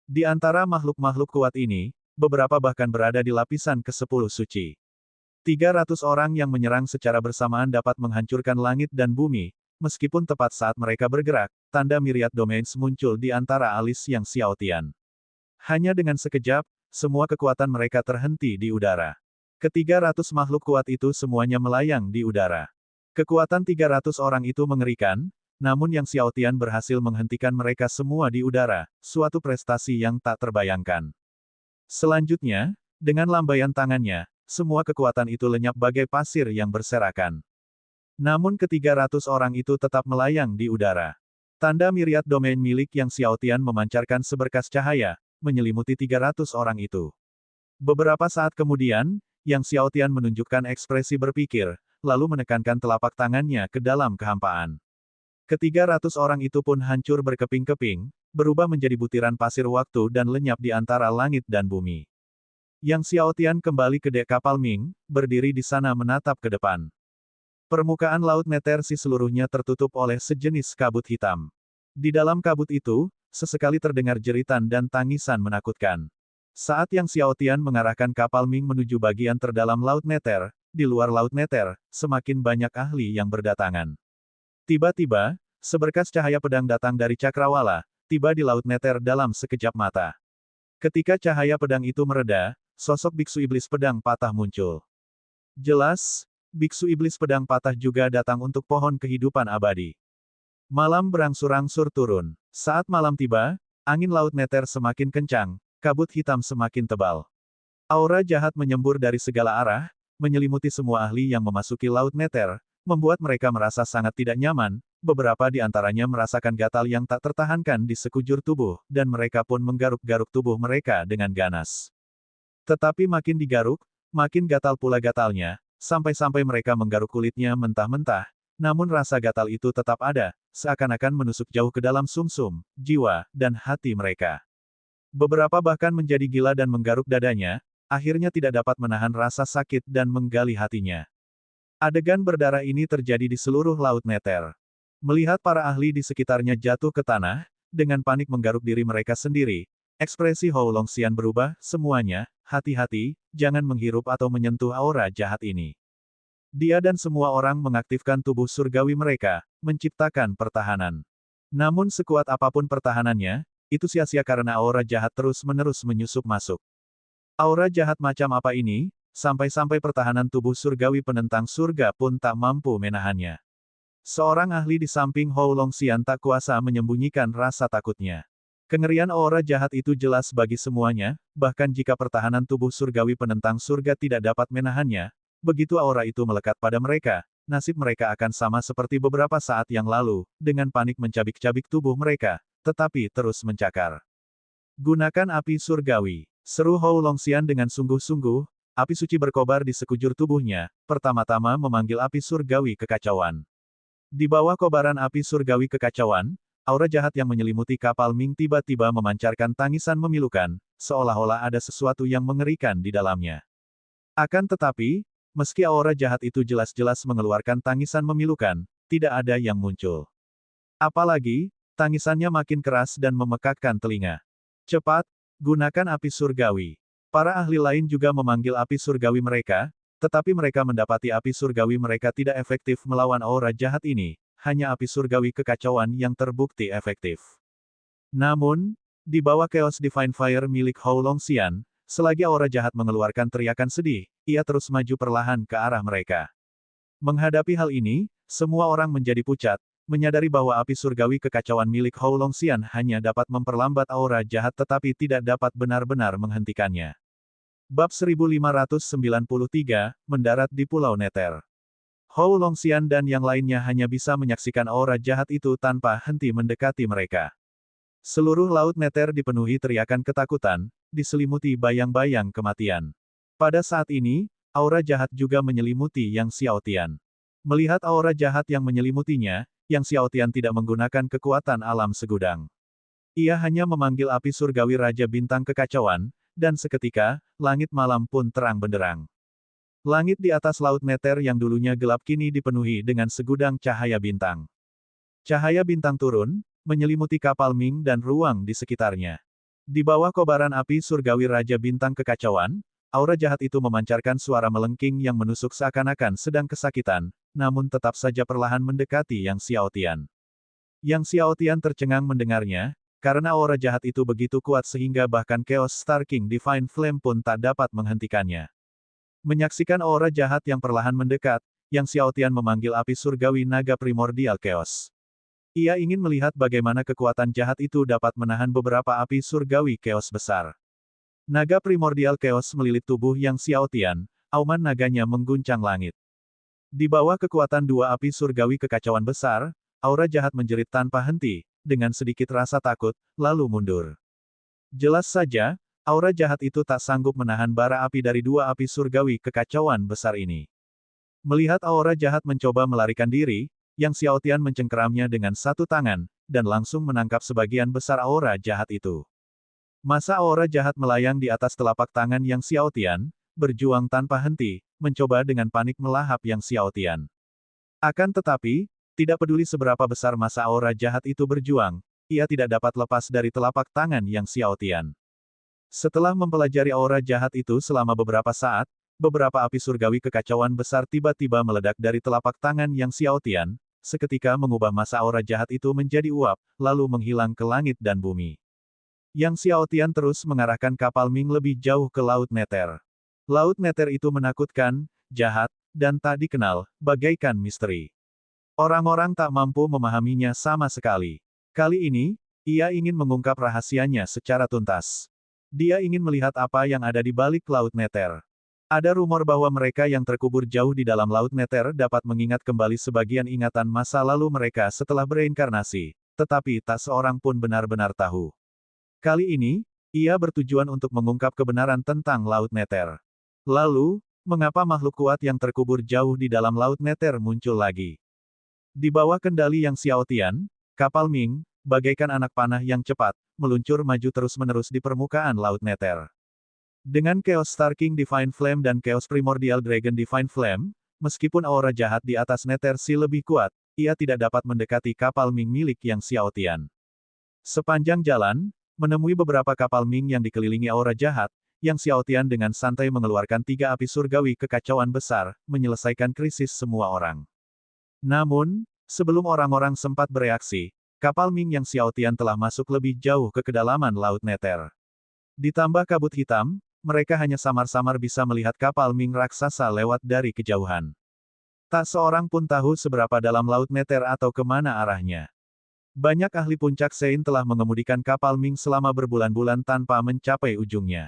Di antara makhluk-makhluk kuat ini, beberapa bahkan berada di lapisan ke-10 suci. 300 orang yang menyerang secara bersamaan dapat menghancurkan langit dan bumi, meskipun tepat saat mereka bergerak, tanda Myriad Domains muncul di antara alis Yang Xiaotian. Hanya dengan sekejap, semua kekuatan mereka terhenti di udara. Ke-300 makhluk kuat itu semuanya melayang di udara. Kekuatan 300 orang itu mengerikan, namun Yang Xiaotian berhasil menghentikan mereka semua di udara, suatu prestasi yang tak terbayangkan. Selanjutnya, dengan lambaian tangannya, semua kekuatan itu lenyap bagai pasir yang berserakan. Namun ke-300 orang itu tetap melayang di udara. Tanda Myriad Domain milik Yang Xiaotian memancarkan seberkas cahaya, menyelimuti 300 orang itu. Beberapa saat kemudian, Yang Xiaotian menunjukkan ekspresi berpikir, lalu menekankan telapak tangannya ke dalam kehampaan. Ke-300 orang itu pun hancur berkeping-keping, berubah menjadi butiran pasir waktu dan lenyap di antara langit dan bumi. Yang Xiaotian kembali ke dek kapal Ming, berdiri di sana menatap ke depan. Permukaan laut Netersi seluruhnya tertutup oleh sejenis kabut hitam. Di dalam kabut itu, sesekali terdengar jeritan dan tangisan menakutkan. Saat Yang Xiaotian mengarahkan kapal Ming menuju bagian terdalam Laut Neter, di luar Laut Neter, semakin banyak ahli yang berdatangan. Tiba-tiba, seberkas cahaya pedang datang dari Cakrawala, tiba di Laut Neter dalam sekejap mata. Ketika cahaya pedang itu mereda, sosok Biksu Iblis Pedang Patah muncul. Jelas, Biksu Iblis Pedang Patah juga datang untuk pohon kehidupan abadi. Malam berangsur-angsur turun. Saat malam tiba, angin Laut Neter semakin kencang, kabut hitam semakin tebal. Aura jahat menyembur dari segala arah, menyelimuti semua ahli yang memasuki Laut Neter, membuat mereka merasa sangat tidak nyaman, beberapa di antaranya merasakan gatal yang tak tertahankan di sekujur tubuh, dan mereka pun menggaruk-garuk tubuh mereka dengan ganas. Tetapi makin digaruk, makin gatal pula gatalnya, sampai-sampai mereka menggaruk kulitnya mentah-mentah, namun rasa gatal itu tetap ada, seakan-akan menusuk jauh ke dalam sumsum, jiwa, dan hati mereka. Beberapa bahkan menjadi gila dan menggaruk dadanya, akhirnya tidak dapat menahan rasa sakit dan menggali hatinya. Adegan berdarah ini terjadi di seluruh Laut Neter. Melihat para ahli di sekitarnya jatuh ke tanah, dengan panik menggaruk diri mereka sendiri, ekspresi Hou Longxian berubah, semuanya, hati-hati, jangan menghirup atau menyentuh aura jahat ini. Dia dan semua orang mengaktifkan tubuh surgawi mereka, menciptakan pertahanan. Namun sekuat apapun pertahanannya, itu sia-sia karena aura jahat terus-menerus menyusup masuk. Aura jahat macam apa ini, sampai-sampai pertahanan tubuh surgawi penentang surga pun tak mampu menahannya. Seorang ahli di samping Hou Longxian tak kuasa menyembunyikan rasa takutnya. Kengerian aura jahat itu jelas bagi semuanya, bahkan jika pertahanan tubuh surgawi penentang surga tidak dapat menahannya, begitu aura itu melekat pada mereka, nasib mereka akan sama seperti beberapa saat yang lalu, dengan panik mencabik-cabik tubuh mereka, tetapi terus mencakar. Gunakan api surgawi. Seru Hou Longxian dengan sungguh-sungguh, api suci berkobar di sekujur tubuhnya, pertama-tama memanggil api surgawi kekacauan. Di bawah kobaran api surgawi kekacauan, aura jahat yang menyelimuti kapal Ming tiba-tiba memancarkan tangisan memilukan, seolah-olah ada sesuatu yang mengerikan di dalamnya. Akan tetapi, meski aura jahat itu jelas-jelas mengeluarkan tangisan memilukan, tidak ada yang muncul. Apalagi, tangisannya makin keras dan memekakkan telinga. Cepat, gunakan api surgawi. Para ahli lain juga memanggil api surgawi mereka, tetapi mereka mendapati api surgawi mereka tidak efektif melawan aura jahat ini, hanya api surgawi kekacauan yang terbukti efektif. Namun, di bawah Chaos Divine Fire milik Hou Longxian, selagi aura jahat mengeluarkan teriakan sedih, ia terus maju perlahan ke arah mereka. Menghadapi hal ini, semua orang menjadi pucat, menyadari bahwa api surgawi kekacauan milik Hou Longxian hanya dapat memperlambat aura jahat tetapi tidak dapat benar-benar menghentikannya. Bab 1593, mendarat di Pulau Nether. Hou Longxian dan yang lainnya hanya bisa menyaksikan aura jahat itu tanpa henti mendekati mereka. Seluruh Laut Nether dipenuhi teriakan ketakutan, diselimuti bayang-bayang kematian. Pada saat ini, aura jahat juga menyelimuti Yang Xiaotian. Melihat aura jahat yang menyelimutinya, Yang Xiaotian tidak menggunakan kekuatan alam segudang. Ia hanya memanggil api surgawi Raja Bintang Kekacauan, dan seketika, langit malam pun terang benderang. Langit di atas Laut Nether yang dulunya gelap kini dipenuhi dengan segudang cahaya bintang. Cahaya bintang turun, menyelimuti kapal Ming dan ruang di sekitarnya. Di bawah kobaran api surgawi Raja Bintang Kekacauan, aura jahat itu memancarkan suara melengking yang menusuk seakan-akan sedang kesakitan, namun tetap saja perlahan mendekati Yang Xiaotian. Yang Xiaotian tercengang mendengarnya, karena aura jahat itu begitu kuat sehingga bahkan Chaos Star King Divine Flame pun tak dapat menghentikannya. Menyaksikan aura jahat yang perlahan mendekat, Yang Xiaotian memanggil api surgawi naga primordial Chaos. Ia ingin melihat bagaimana kekuatan jahat itu dapat menahan beberapa api surgawi Chaos besar. Naga primordial Chaos melilit tubuh Yang Xiaotian, auman naganya mengguncang langit. Di bawah kekuatan dua api surgawi kekacauan besar, aura jahat menjerit tanpa henti, dengan sedikit rasa takut, lalu mundur. Jelas saja, aura jahat itu tak sanggup menahan bara api dari dua api surgawi kekacauan besar ini. Melihat aura jahat mencoba melarikan diri, Yang Xiaotian mencengkeramnya dengan satu tangan, dan langsung menangkap sebagian besar aura jahat itu. Masa aura jahat melayang di atas telapak tangan Yang Xiaotian, berjuang tanpa henti, mencoba dengan panik melahap Yang Xiaotian. Akan tetapi, tidak peduli seberapa besar masa aura jahat itu berjuang, ia tidak dapat lepas dari telapak tangan Yang Xiaotian. Setelah mempelajari aura jahat itu selama beberapa saat, beberapa api surgawi kekacauan besar tiba-tiba meledak dari telapak tangan Yang Xiaotian, seketika mengubah masa aura jahat itu menjadi uap, lalu menghilang ke langit dan bumi. Yang Xiaotian terus mengarahkan kapal Ming lebih jauh ke Laut Nether. Laut Nether itu menakutkan, jahat, dan tak dikenal, bagaikan misteri. Orang-orang tak mampu memahaminya sama sekali. Kali ini, ia ingin mengungkap rahasianya secara tuntas. Dia ingin melihat apa yang ada di balik Laut Nether. Ada rumor bahwa mereka yang terkubur jauh di dalam Laut Nether dapat mengingat kembali sebagian ingatan masa lalu mereka setelah bereinkarnasi, tetapi tak seorang pun benar-benar tahu. Kali ini, ia bertujuan untuk mengungkap kebenaran tentang Laut Nether. Lalu, mengapa makhluk kuat yang terkubur jauh di dalam Laut Nether muncul lagi? Di bawah kendali Yang Xiaotian, kapal Ming, bagaikan anak panah yang cepat, meluncur maju terus-menerus di permukaan Laut Nether. Dengan Chaos Star King Divine Flame dan Chaos Primordial Dragon Divine Flame, meskipun aura jahat di atas Nether Sea lebih kuat, ia tidak dapat mendekati kapal Ming milik Yang Xiaotian. Sepanjang jalan, menemui beberapa kapal Ming yang dikelilingi aura jahat, Yang Xiaotian dengan santai mengeluarkan 3 api surgawi kekacauan besar, menyelesaikan krisis semua orang. Namun, sebelum orang-orang sempat bereaksi, kapal Ming Yang Xiaotian telah masuk lebih jauh ke kedalaman Laut Nether. Ditambah kabut hitam, mereka hanya samar-samar bisa melihat kapal Ming raksasa lewat dari kejauhan. Tak seorang pun tahu seberapa dalam Laut Nether atau kemana arahnya. Banyak ahli puncak Sein telah mengemudikan kapal Ming selama berbulan-bulan tanpa mencapai ujungnya.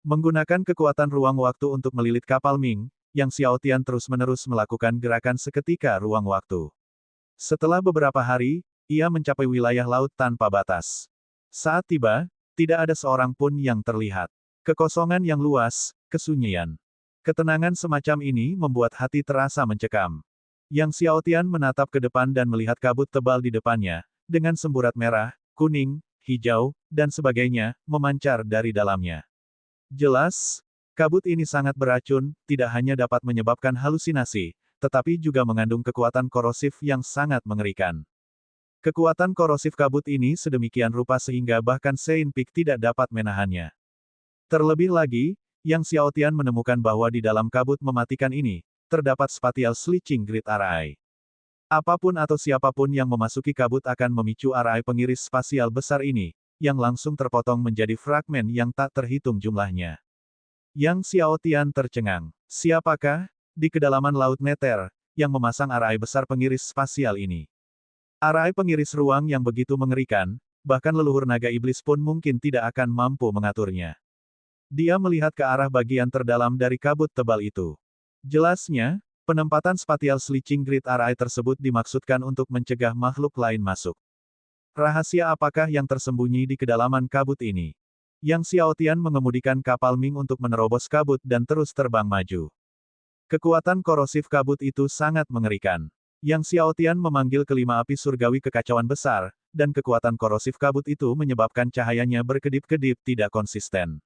Menggunakan kekuatan ruang waktu untuk melilit kapal Ming, Yang Xiaotian terus-menerus melakukan gerakan seketika ruang waktu. Setelah beberapa hari, ia mencapai wilayah laut tanpa batas. Saat tiba, tidak ada seorang pun yang terlihat. Kekosongan yang luas, kesunyian. Ketenangan semacam ini membuat hati terasa mencekam. Yang Xiaotian menatap ke depan dan melihat kabut tebal di depannya, dengan semburat merah, kuning, hijau, dan sebagainya, memancar dari dalamnya. Jelas, kabut ini sangat beracun, tidak hanya dapat menyebabkan halusinasi, tetapi juga mengandung kekuatan korosif yang sangat mengerikan. Kekuatan korosif kabut ini sedemikian rupa sehingga bahkan Sein Peak tidak dapat menahannya. Terlebih lagi, Yang Xiaotian menemukan bahwa di dalam kabut mematikan ini, terdapat spatial switching grid RI. Apapun atau siapapun yang memasuki kabut akan memicu RI pengiris spasial besar ini, yang langsung terpotong menjadi fragmen yang tak terhitung jumlahnya. Yang Xiaotian tercengang. Siapakah, di kedalaman Laut Nether, yang memasang RI besar pengiris spasial ini? RI pengiris ruang yang begitu mengerikan, bahkan leluhur naga iblis pun mungkin tidak akan mampu mengaturnya. Dia melihat ke arah bagian terdalam dari kabut tebal itu. Jelasnya, penempatan spatial switching grid RI tersebut dimaksudkan untuk mencegah makhluk lain masuk. Rahasia apakah yang tersembunyi di kedalaman kabut ini? Yang Xiaotian mengemudikan kapal Ming untuk menerobos kabut dan terus terbang maju. Kekuatan korosif kabut itu sangat mengerikan. Yang Xiaotian memanggil kelima api surgawi kekacauan besar, dan kekuatan korosif kabut itu menyebabkan cahayanya berkedip-kedip tidak konsisten.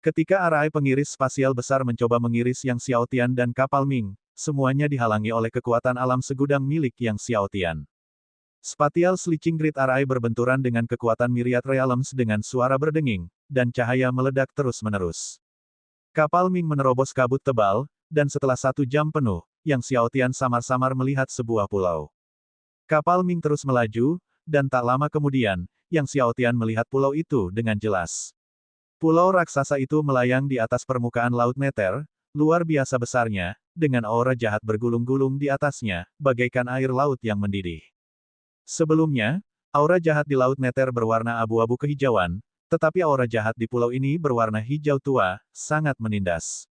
Ketika RI pengiris spasial besar mencoba mengiris Yang Xiaotian dan kapal Ming, semuanya dihalangi oleh kekuatan alam segudang milik Yang Xiaotian. Spatial switching grid RI berbenturan dengan kekuatan Myriad Realms dengan suara berdenging, dan cahaya meledak terus-menerus. Kapal Ming menerobos kabut tebal, dan setelah 1 jam penuh, Yang Xiaotian samar-samar melihat sebuah pulau. Kapal Ming terus melaju, dan tak lama kemudian, Yang Xiaotian melihat pulau itu dengan jelas. Pulau raksasa itu melayang di atas permukaan laut Nether, luar biasa besarnya, dengan aura jahat bergulung-gulung di atasnya, bagaikan air laut yang mendidih. Sebelumnya, aura jahat di laut Nether berwarna abu-abu kehijauan, tetapi aura jahat di pulau ini berwarna hijau tua, sangat menindas.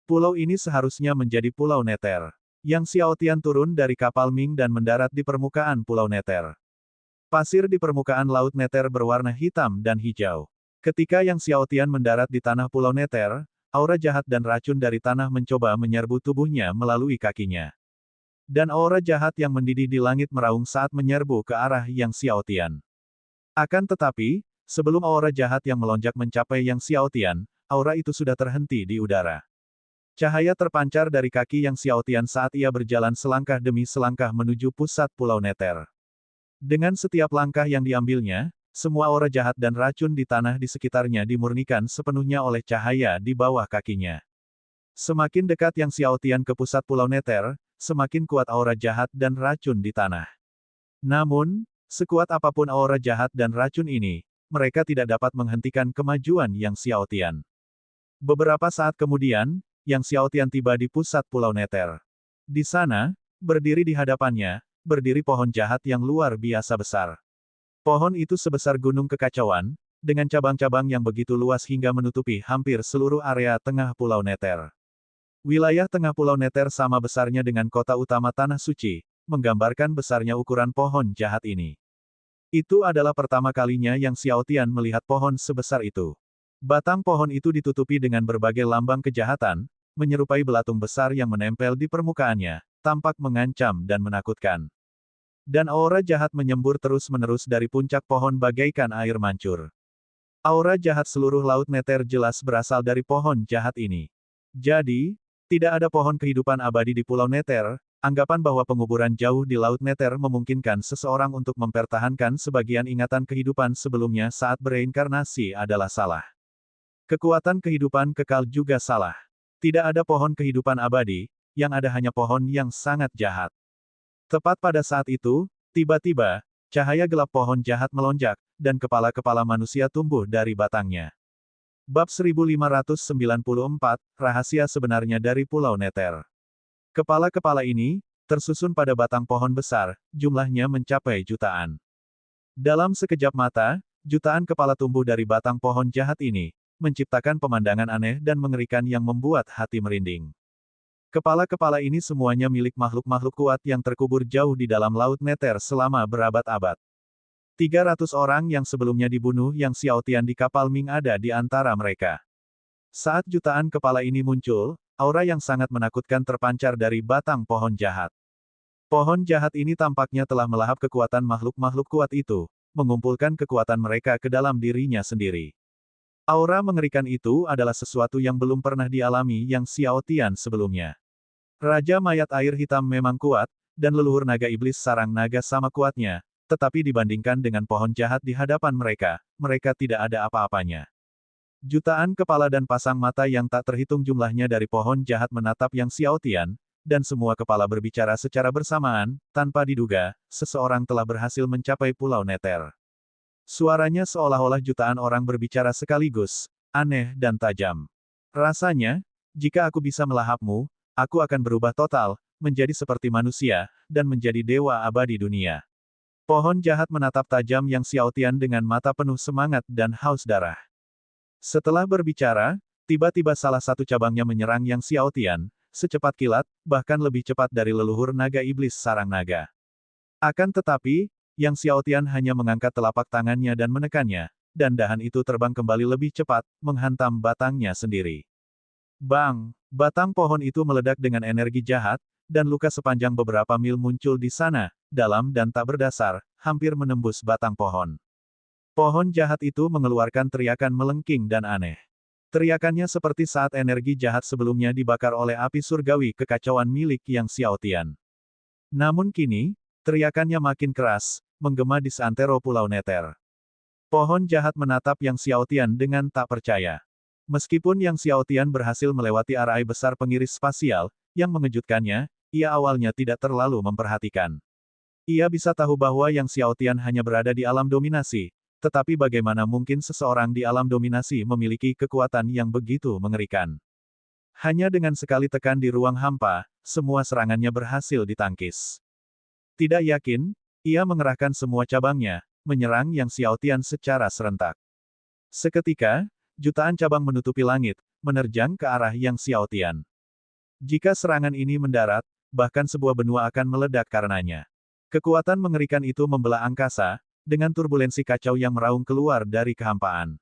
Pulau ini seharusnya menjadi Pulau Nether. Yang Xiaotian turun dari kapal Ming dan mendarat di permukaan Pulau Nether. Pasir di permukaan laut Nether berwarna hitam dan hijau. Ketika Yang Xiaotian mendarat di tanah Pulau Nether, aura jahat dan racun dari tanah mencoba menyerbu tubuhnya melalui kakinya. Dan aura jahat yang mendidih di langit meraung saat menyerbu ke arah Yang Xiaotian. Akan tetapi, sebelum aura jahat yang melonjak mencapai Yang Xiaotian, aura itu sudah terhenti di udara. Cahaya terpancar dari kaki Yang Xiaotian saat ia berjalan selangkah demi selangkah menuju pusat Pulau Nether. Dengan setiap langkah yang diambilnya, semua aura jahat dan racun di tanah di sekitarnya dimurnikan sepenuhnya oleh cahaya di bawah kakinya. Semakin dekat Yang Xiaotian ke pusat Pulau Nether, semakin kuat aura jahat dan racun di tanah. Namun, sekuat apapun aura jahat dan racun ini, mereka tidak dapat menghentikan kemajuan Yang Xiaotian. Beberapa saat kemudian, Yang Xiaotian tiba di pusat Pulau Nether. Di sana, berdiri di hadapannya, berdiri pohon jahat yang luar biasa besar. Pohon itu sebesar gunung kekacauan, dengan cabang-cabang yang begitu luas hingga menutupi hampir seluruh area tengah Pulau Nether. Wilayah tengah Pulau Nether sama besarnya dengan kota utama Tanah Suci, menggambarkan besarnya ukuran pohon jahat ini. Itu adalah pertama kalinya Yang Xiaotian melihat pohon sebesar itu. Batang pohon itu ditutupi dengan berbagai lambang kejahatan, menyerupai belatung besar yang menempel di permukaannya, tampak mengancam dan menakutkan. Dan aura jahat menyembur terus-menerus dari puncak pohon bagaikan air mancur. Aura jahat seluruh laut Nether jelas berasal dari pohon jahat ini. Jadi, tidak ada pohon kehidupan abadi di Pulau Nether, anggapan bahwa penguburan jauh di laut Nether memungkinkan seseorang untuk mempertahankan sebagian ingatan kehidupan sebelumnya saat bereinkarnasi adalah salah. Kekuatan kehidupan kekal juga salah. Tidak ada pohon kehidupan abadi, yang ada hanya pohon yang sangat jahat. Tepat pada saat itu, tiba-tiba, cahaya gelap pohon jahat melonjak, dan kepala-kepala manusia tumbuh dari batangnya. Bab 1594, Rahasia Sebenarnya dari Pulau Nether. Kepala-kepala ini, tersusun pada batang pohon besar, jumlahnya mencapai jutaan. Dalam sekejap mata, jutaan kepala tumbuh dari batang pohon jahat ini, menciptakan pemandangan aneh dan mengerikan yang membuat hati merinding. Kepala-kepala ini semuanya milik makhluk-makhluk kuat yang terkubur jauh di dalam laut Nether selama berabad-abad. 300 orang yang sebelumnya dibunuh Yang Xiaotian di kapal Ming ada di antara mereka. Saat jutaan kepala ini muncul, aura yang sangat menakutkan terpancar dari batang pohon jahat. Pohon jahat ini tampaknya telah melahap kekuatan makhluk-makhluk kuat itu, mengumpulkan kekuatan mereka ke dalam dirinya sendiri. Aura mengerikan itu adalah sesuatu yang belum pernah dialami Yang Xiaotian sebelumnya. Raja mayat air hitam memang kuat, dan leluhur naga iblis sarang naga sama kuatnya, tetapi dibandingkan dengan pohon jahat di hadapan mereka, mereka tidak ada apa-apanya. Jutaan kepala dan pasang mata yang tak terhitung jumlahnya dari pohon jahat menatap Yang Xiaotian, dan semua kepala berbicara secara bersamaan, tanpa diduga, seseorang telah berhasil mencapai Pulau Nether. Suaranya seolah-olah jutaan orang berbicara sekaligus, aneh dan tajam. Rasanya, jika aku bisa melahapmu, aku akan berubah total, menjadi seperti manusia, dan menjadi dewa abadi dunia. Pohon jahat menatap tajam Yang Xiaotian dengan mata penuh semangat dan haus darah. Setelah berbicara, tiba-tiba salah satu cabangnya menyerang Yang Xiaotian, secepat kilat, bahkan lebih cepat dari leluhur naga iblis sarang naga. Akan tetapi, Yang Xiaotian hanya mengangkat telapak tangannya dan menekannya, dan dahan itu terbang kembali lebih cepat, menghantam batangnya sendiri. Bang! Batang pohon itu meledak dengan energi jahat, dan luka sepanjang beberapa mil muncul di sana, dalam dan tak berdasar, hampir menembus batang pohon. Pohon jahat itu mengeluarkan teriakan melengking dan aneh. Teriakannya seperti saat energi jahat sebelumnya dibakar oleh api surgawi kekacauan milik Yang Xiaotian. Namun kini, teriakannya makin keras, menggema di seantero Pulau Nether. Pohon jahat menatap Yang Xiaotian dengan tak percaya. Meskipun Yang Xiaotian berhasil melewati arai besar pengiris spasial, yang mengejutkannya, ia awalnya tidak terlalu memperhatikan. Ia bisa tahu bahwa Yang Xiaotian hanya berada di alam dominasi, tetapi bagaimana mungkin seseorang di alam dominasi memiliki kekuatan yang begitu mengerikan. Hanya dengan sekali tekan di ruang hampa, semua serangannya berhasil ditangkis. Tidak yakin, ia mengerahkan semua cabangnya, menyerang Yang Xiaotian secara serentak. Seketika, jutaan cabang menutupi langit, menerjang ke arah Yang Xiaotian. Jika serangan ini mendarat, bahkan sebuah benua akan meledak karenanya. Kekuatan mengerikan itu membelah angkasa, dengan turbulensi kacau yang meraung keluar dari kehampaan.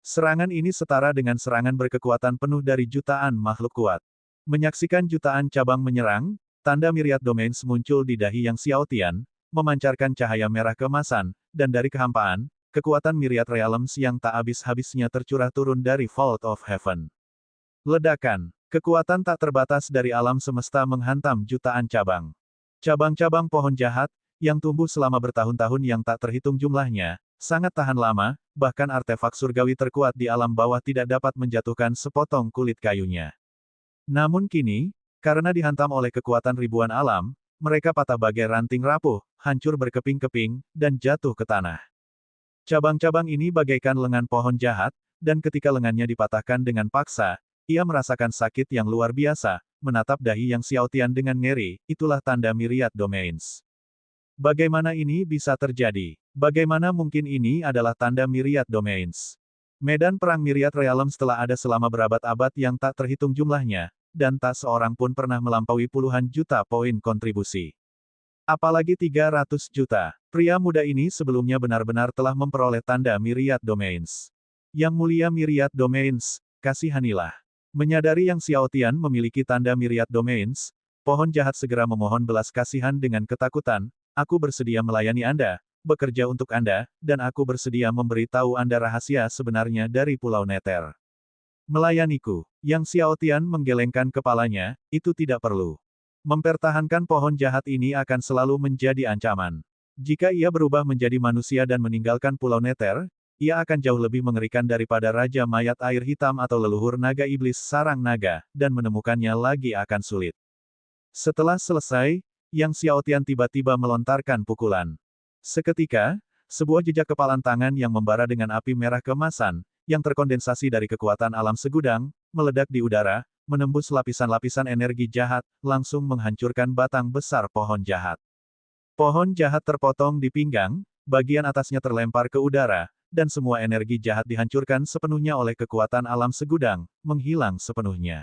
Serangan ini setara dengan serangan berkekuatan penuh dari jutaan makhluk kuat. Menyaksikan jutaan cabang menyerang, tanda Myriad Domains muncul di dahi Yang Xiaotian, memancarkan cahaya merah keemasan, dan dari kehampaan, kekuatan Myriad Realms yang tak habis-habisnya tercurah turun dari Vault of Heaven. Ledakan. Kekuatan tak terbatas dari alam semesta menghantam jutaan cabang. Cabang-cabang pohon jahat, yang tumbuh selama bertahun-tahun yang tak terhitung jumlahnya, sangat tahan lama, bahkan artefak surgawi terkuat di alam bawah tidak dapat menjatuhkan sepotong kulit kayunya. Namun kini, karena dihantam oleh kekuatan ribuan alam, mereka patah bagai ranting rapuh, hancur berkeping-keping, dan jatuh ke tanah. Cabang-cabang ini bagaikan lengan pohon jahat, dan ketika lengannya dipatahkan dengan paksa, ia merasakan sakit yang luar biasa, menatap dahi Yang Xiaotian dengan ngeri, itulah tanda Myriad Domains. Bagaimana ini bisa terjadi? Bagaimana mungkin ini adalah tanda Myriad Domains? Medan perang Myriad Realms telah ada selama berabad-abad yang tak terhitung jumlahnya, dan tak seorang pun pernah melampaui puluhan juta poin kontribusi. Apalagi 300 juta. Pria muda ini sebelumnya benar-benar telah memperoleh tanda Myriad Domains. Yang mulia Myriad Domains, kasihanilah. Menyadari Yang Xiaotian memiliki tanda Myriad Domains, pohon jahat segera memohon belas kasihan dengan ketakutan, aku bersedia melayani Anda, bekerja untuk Anda, dan aku bersedia memberitahu Anda rahasia sebenarnya dari Pulau Nether. Melayaniku. Yang Xiaotian menggelengkan kepalanya, itu tidak perlu. Mempertahankan pohon jahat ini akan selalu menjadi ancaman. Jika ia berubah menjadi manusia dan meninggalkan Pulau Nether, ia akan jauh lebih mengerikan daripada Raja Mayat Air Hitam atau leluhur naga iblis sarang naga, dan menemukannya lagi akan sulit. Setelah selesai, Yang Xiaotian tiba-tiba melontarkan pukulan. Seketika, sebuah jejak kepalan tangan yang membara dengan api merah keemasan, yang terkondensasi dari kekuatan alam segudang, meledak di udara, menembus lapisan-lapisan energi jahat, langsung menghancurkan batang besar pohon jahat. Pohon jahat terpotong di pinggang, bagian atasnya terlempar ke udara, dan semua energi jahat dihancurkan sepenuhnya oleh kekuatan alam segudang, menghilang sepenuhnya.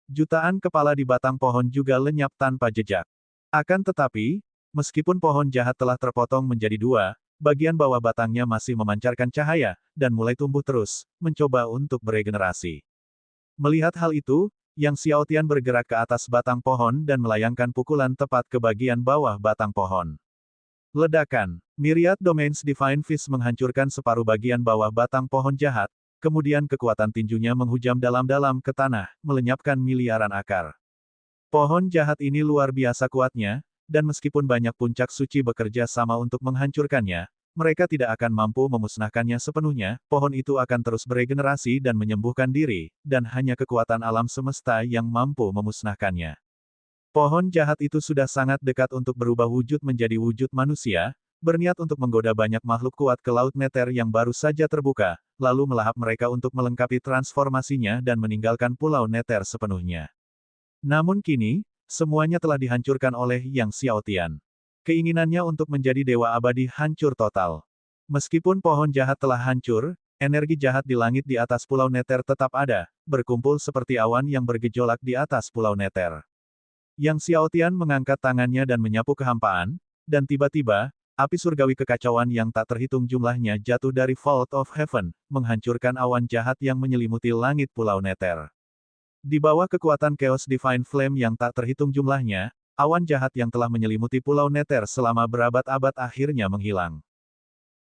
Jutaan kepala di batang pohon juga lenyap tanpa jejak. Akan tetapi, meskipun pohon jahat telah terpotong menjadi dua, bagian bawah batangnya masih memancarkan cahaya, dan mulai tumbuh terus, mencoba untuk beregenerasi. Melihat hal itu, Yang Xiaotian bergerak ke atas batang pohon dan melayangkan pukulan tepat ke bagian bawah batang pohon. Ledakan. Myriad Domains Divine Fist menghancurkan separuh bagian bawah batang pohon jahat, kemudian kekuatan tinjunya menghujam dalam-dalam ke tanah, melenyapkan miliaran akar. Pohon jahat ini luar biasa kuatnya, dan meskipun banyak puncak suci bekerja sama untuk menghancurkannya, mereka tidak akan mampu memusnahkannya sepenuhnya, pohon itu akan terus beregenerasi dan menyembuhkan diri, dan hanya kekuatan alam semesta yang mampu memusnahkannya. Pohon jahat itu sudah sangat dekat untuk berubah wujud menjadi wujud manusia, berniat untuk menggoda banyak makhluk kuat ke Laut Nether yang baru saja terbuka, lalu melahap mereka untuk melengkapi transformasinya dan meninggalkan Pulau Nether sepenuhnya. Namun kini, semuanya telah dihancurkan oleh Yang Xiaotian. Keinginannya untuk menjadi dewa abadi hancur total. Meskipun pohon jahat telah hancur, Energi jahat di langit di atas Pulau Nether tetap ada, berkumpul seperti awan yang bergejolak di atas Pulau Nether. Yang Xiaotian mengangkat tangannya dan menyapu kehampaan, dan tiba-tiba, api surgawi kekacauan yang tak terhitung jumlahnya jatuh dari Vault of Heaven, menghancurkan awan jahat yang menyelimuti langit Pulau Nether. Di bawah kekuatan Chaos Divine Flame yang tak terhitung jumlahnya, awan jahat yang telah menyelimuti Pulau Nether selama berabad-abad akhirnya menghilang.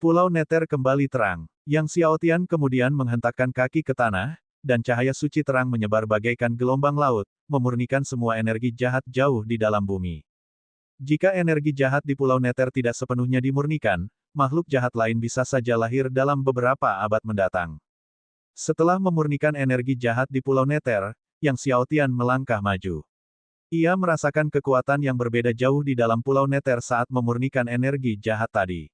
Pulau Nether kembali terang. Yang Xiaotian kemudian menghentakkan kaki ke tanah, dan cahaya suci terang menyebar bagaikan gelombang laut, memurnikan semua energi jahat jauh di dalam bumi. Jika energi jahat di Pulau Nether tidak sepenuhnya dimurnikan, makhluk jahat lain bisa saja lahir dalam beberapa abad mendatang. Setelah memurnikan energi jahat di Pulau Nether, Yang Xiaotian melangkah maju. Ia merasakan kekuatan yang berbeda jauh di dalam Pulau Nether saat memurnikan energi jahat tadi.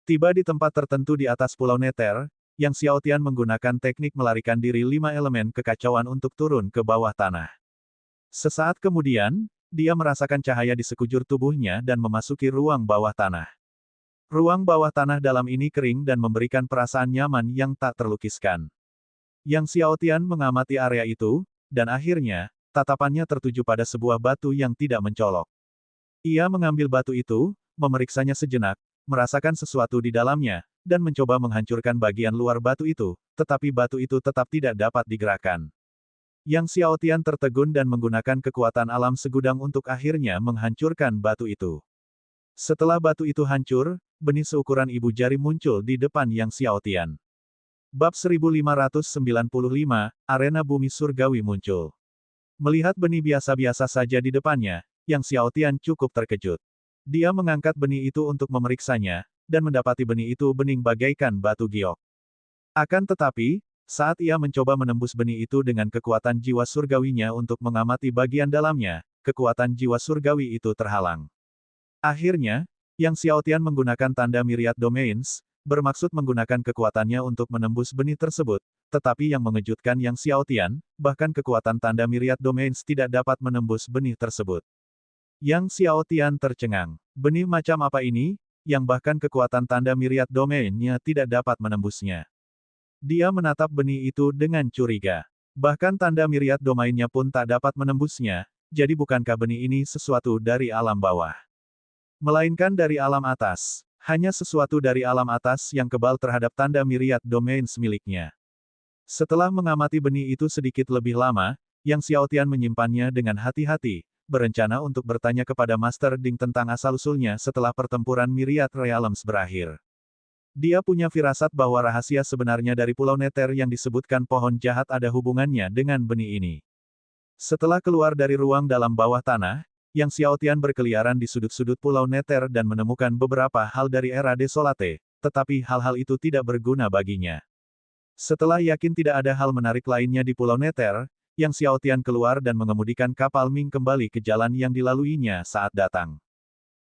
Tiba di tempat tertentu di atas Pulau Nether, Yang Xiaotian menggunakan teknik melarikan diri 5 elemen kekacauan untuk turun ke bawah tanah. Sesaat kemudian, dia merasakan cahaya di sekujur tubuhnya dan memasuki ruang bawah tanah. Ruang bawah tanah dalam ini kering dan memberikan perasaan nyaman yang tak terlukiskan. Yang Xiaotian mengamati area itu, dan akhirnya, tatapannya tertuju pada sebuah batu yang tidak mencolok. Ia mengambil batu itu, memeriksanya sejenak, merasakan sesuatu di dalamnya, dan mencoba menghancurkan bagian luar batu itu, tetapi batu itu tetap tidak dapat digerakkan. Yang Xiaotian tertegun dan menggunakan kekuatan alam segudang untuk akhirnya menghancurkan batu itu. Setelah batu itu hancur, benih seukuran ibu jari muncul di depan Yang Xiaotian. Bab 1595, Arena Bumi Surgawi muncul. Melihat benih biasa-biasa saja di depannya, Yang Xiaotian cukup terkejut. Dia mengangkat benih itu untuk memeriksanya, dan mendapati benih itu bening bagaikan batu giok. Akan tetapi, saat ia mencoba menembus benih itu dengan kekuatan jiwa surgawinya untuk mengamati bagian dalamnya, kekuatan jiwa surgawi itu terhalang. Akhirnya, Yang Xiaotian menggunakan tanda Myriad Domains, bermaksud menggunakan kekuatannya untuk menembus benih tersebut, tetapi yang mengejutkan Yang Xiaotian, bahkan kekuatan tanda Myriad Domains tidak dapat menembus benih tersebut. Yang Xiaotian tercengang. Benih macam apa ini, yang bahkan kekuatan tanda Myriad Domain-nya tidak dapat menembusnya? Dia menatap benih itu dengan curiga. Bahkan tanda Myriad Domain-nya pun tak dapat menembusnya, jadi bukankah benih ini sesuatu dari alam bawah? Melainkan dari alam atas. Hanya sesuatu dari alam atas yang kebal terhadap tanda Myriad Domains miliknya. Setelah mengamati benih itu sedikit lebih lama, Yang Xiaotian menyimpannya dengan hati-hati, berencana untuk bertanya kepada Master Ding tentang asal-usulnya setelah pertempuran Myriad Realms berakhir. Dia punya firasat bahwa rahasia sebenarnya dari Pulau Nether yang disebutkan pohon jahat ada hubungannya dengan benih ini. Setelah keluar dari ruang dalam bawah tanah, Yang Xiaotian berkeliaran di sudut-sudut Pulau Nether dan menemukan beberapa hal dari era Desolate, tetapi hal-hal itu tidak berguna baginya. Setelah yakin tidak ada hal menarik lainnya di Pulau Nether, Yang Xiaotian keluar dan mengemudikan kapal Ming kembali ke jalan yang dilaluinya saat datang.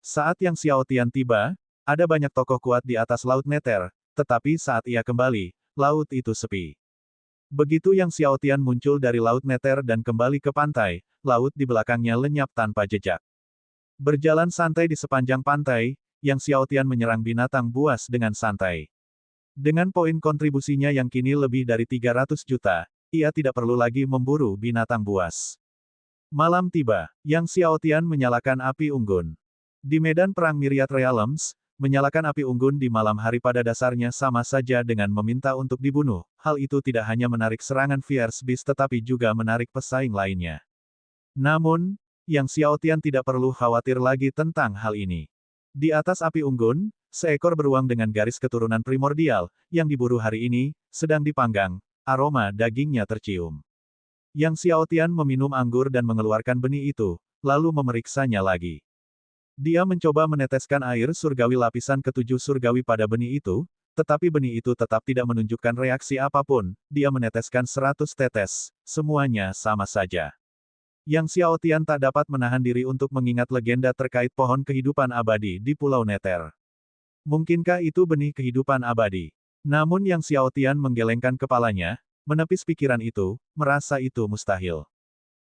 Saat Yang Xiaotian tiba, ada banyak tokoh kuat di atas Laut Nether, tetapi saat ia kembali, laut itu sepi. Begitu Yang Xiaotian muncul dari Laut Nether dan kembali ke pantai, laut di belakangnya lenyap tanpa jejak. Berjalan santai di sepanjang pantai, Yang Xiaotian menyerang binatang buas dengan santai. Dengan poin kontribusinya yang kini lebih dari 300 juta, ia tidak perlu lagi memburu binatang buas. Malam tiba, Yang Xiaotian menyalakan api unggun. Di medan perang Myriad Realms, menyalakan api unggun di malam hari pada dasarnya sama saja dengan meminta untuk dibunuh. Hal itu tidak hanya menarik serangan Fierce Beast tetapi juga menarik pesaing lainnya. Namun, Yang Xiaotian tidak perlu khawatir lagi tentang hal ini. Di atas api unggun, seekor beruang dengan garis keturunan primordial, yang diburu hari ini, sedang dipanggang, aroma dagingnya tercium. Yang Xiaotian meminum anggur dan mengeluarkan benih itu, lalu memeriksanya lagi. Dia mencoba meneteskan air surgawi lapisan ketujuh surgawi pada benih itu, tetapi benih itu tetap tidak menunjukkan reaksi apapun, dia meneteskan 100 tetes, semuanya sama saja. Yang Xiaotian tak dapat menahan diri untuk mengingat legenda terkait pohon kehidupan abadi di Pulau Nether. Mungkinkah itu benih kehidupan abadi? Namun Yang Xiaotian menggelengkan kepalanya, menepis pikiran itu, merasa itu mustahil.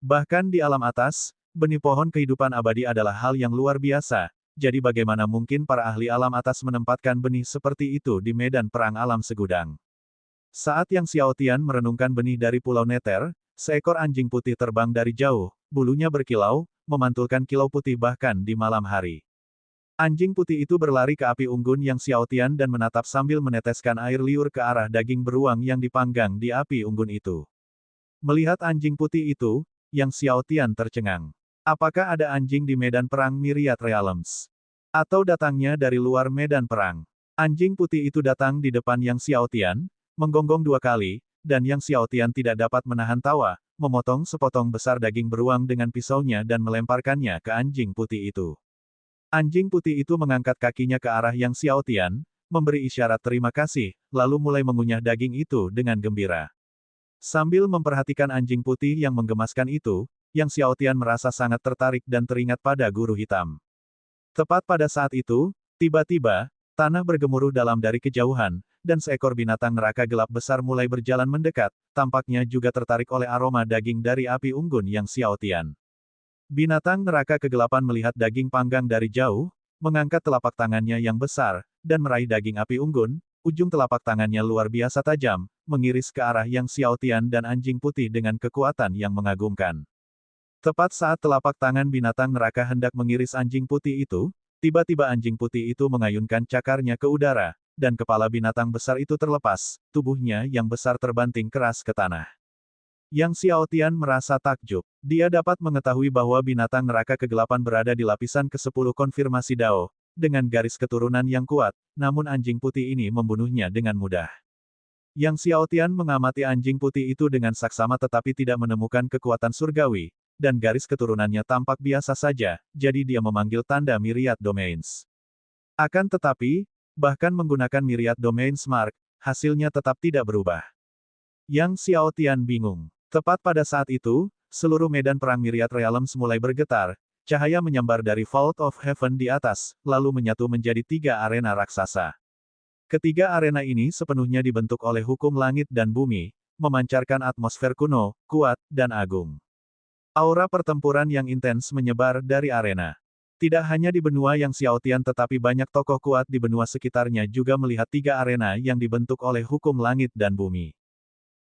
Bahkan di alam atas, benih pohon kehidupan abadi adalah hal yang luar biasa, jadi bagaimana mungkin para ahli alam atas menempatkan benih seperti itu di medan perang alam segudang? Saat Yang Xiaotian merenungkan benih dari Pulau Neter, seekor anjing putih terbang dari jauh, bulunya berkilau, memantulkan kilau putih bahkan di malam hari. Anjing putih itu berlari ke api unggun Yang Xiaotian dan menatap sambil meneteskan air liur ke arah daging beruang yang dipanggang di api unggun itu. Melihat anjing putih itu, Yang Xiaotian tercengang. Apakah ada anjing di medan perang Myriad Realms? Atau datangnya dari luar medan perang? Anjing putih itu datang di depan Yang Xiaotian, menggonggong 2 kali, dan Yang Xiaotian tidak dapat menahan tawa, memotong sepotong besar daging beruang dengan pisaunya dan melemparkannya ke anjing putih itu. Anjing putih itu mengangkat kakinya ke arah Yang Xiaotian, memberi isyarat terima kasih, lalu mulai mengunyah daging itu dengan gembira. Sambil memperhatikan anjing putih yang menggemaskan itu, Yang Xiaotian merasa sangat tertarik dan teringat pada guru hitam. Tepat pada saat itu, tiba-tiba, tanah bergemuruh dalam dari kejauhan, dan seekor binatang neraka gelap besar mulai berjalan mendekat, tampaknya juga tertarik oleh aroma daging dari api unggun Yang Xiaotian. Binatang neraka kegelapan melihat daging panggang dari jauh, mengangkat telapak tangannya yang besar, dan meraih daging api unggun, ujung telapak tangannya luar biasa tajam, mengiris ke arah Yang Xiaotian dan anjing putih dengan kekuatan yang mengagumkan. Tepat saat telapak tangan binatang neraka hendak mengiris anjing putih itu, tiba-tiba anjing putih itu mengayunkan cakarnya ke udara, dan kepala binatang besar itu terlepas, tubuhnya yang besar terbanting keras ke tanah. Yang Xiaotian merasa takjub. Dia dapat mengetahui bahwa binatang neraka kegelapan berada di lapisan ke-10 konfirmasi Dao, dengan garis keturunan yang kuat, namun anjing putih ini membunuhnya dengan mudah. Yang Xiaotian mengamati anjing putih itu dengan saksama tetapi tidak menemukan kekuatan surgawi, dan garis keturunannya tampak biasa saja, jadi dia memanggil tanda Myriad Domains. Akan tetapi, bahkan menggunakan Myriad Domains Mark, hasilnya tetap tidak berubah. Yang Xiaotian bingung. Tepat pada saat itu, seluruh medan perang Myriad Realms mulai bergetar, cahaya menyambar dari Vault of Heaven di atas, lalu menyatu menjadi 3 arena raksasa. Ketiga arena ini sepenuhnya dibentuk oleh hukum langit dan bumi, memancarkan atmosfer kuno, kuat, dan agung. Aura pertempuran yang intens menyebar dari arena. Tidak hanya di benua Yang Xiaotian tetapi banyak tokoh kuat di benua sekitarnya juga melihat 3 arena yang dibentuk oleh hukum langit dan bumi.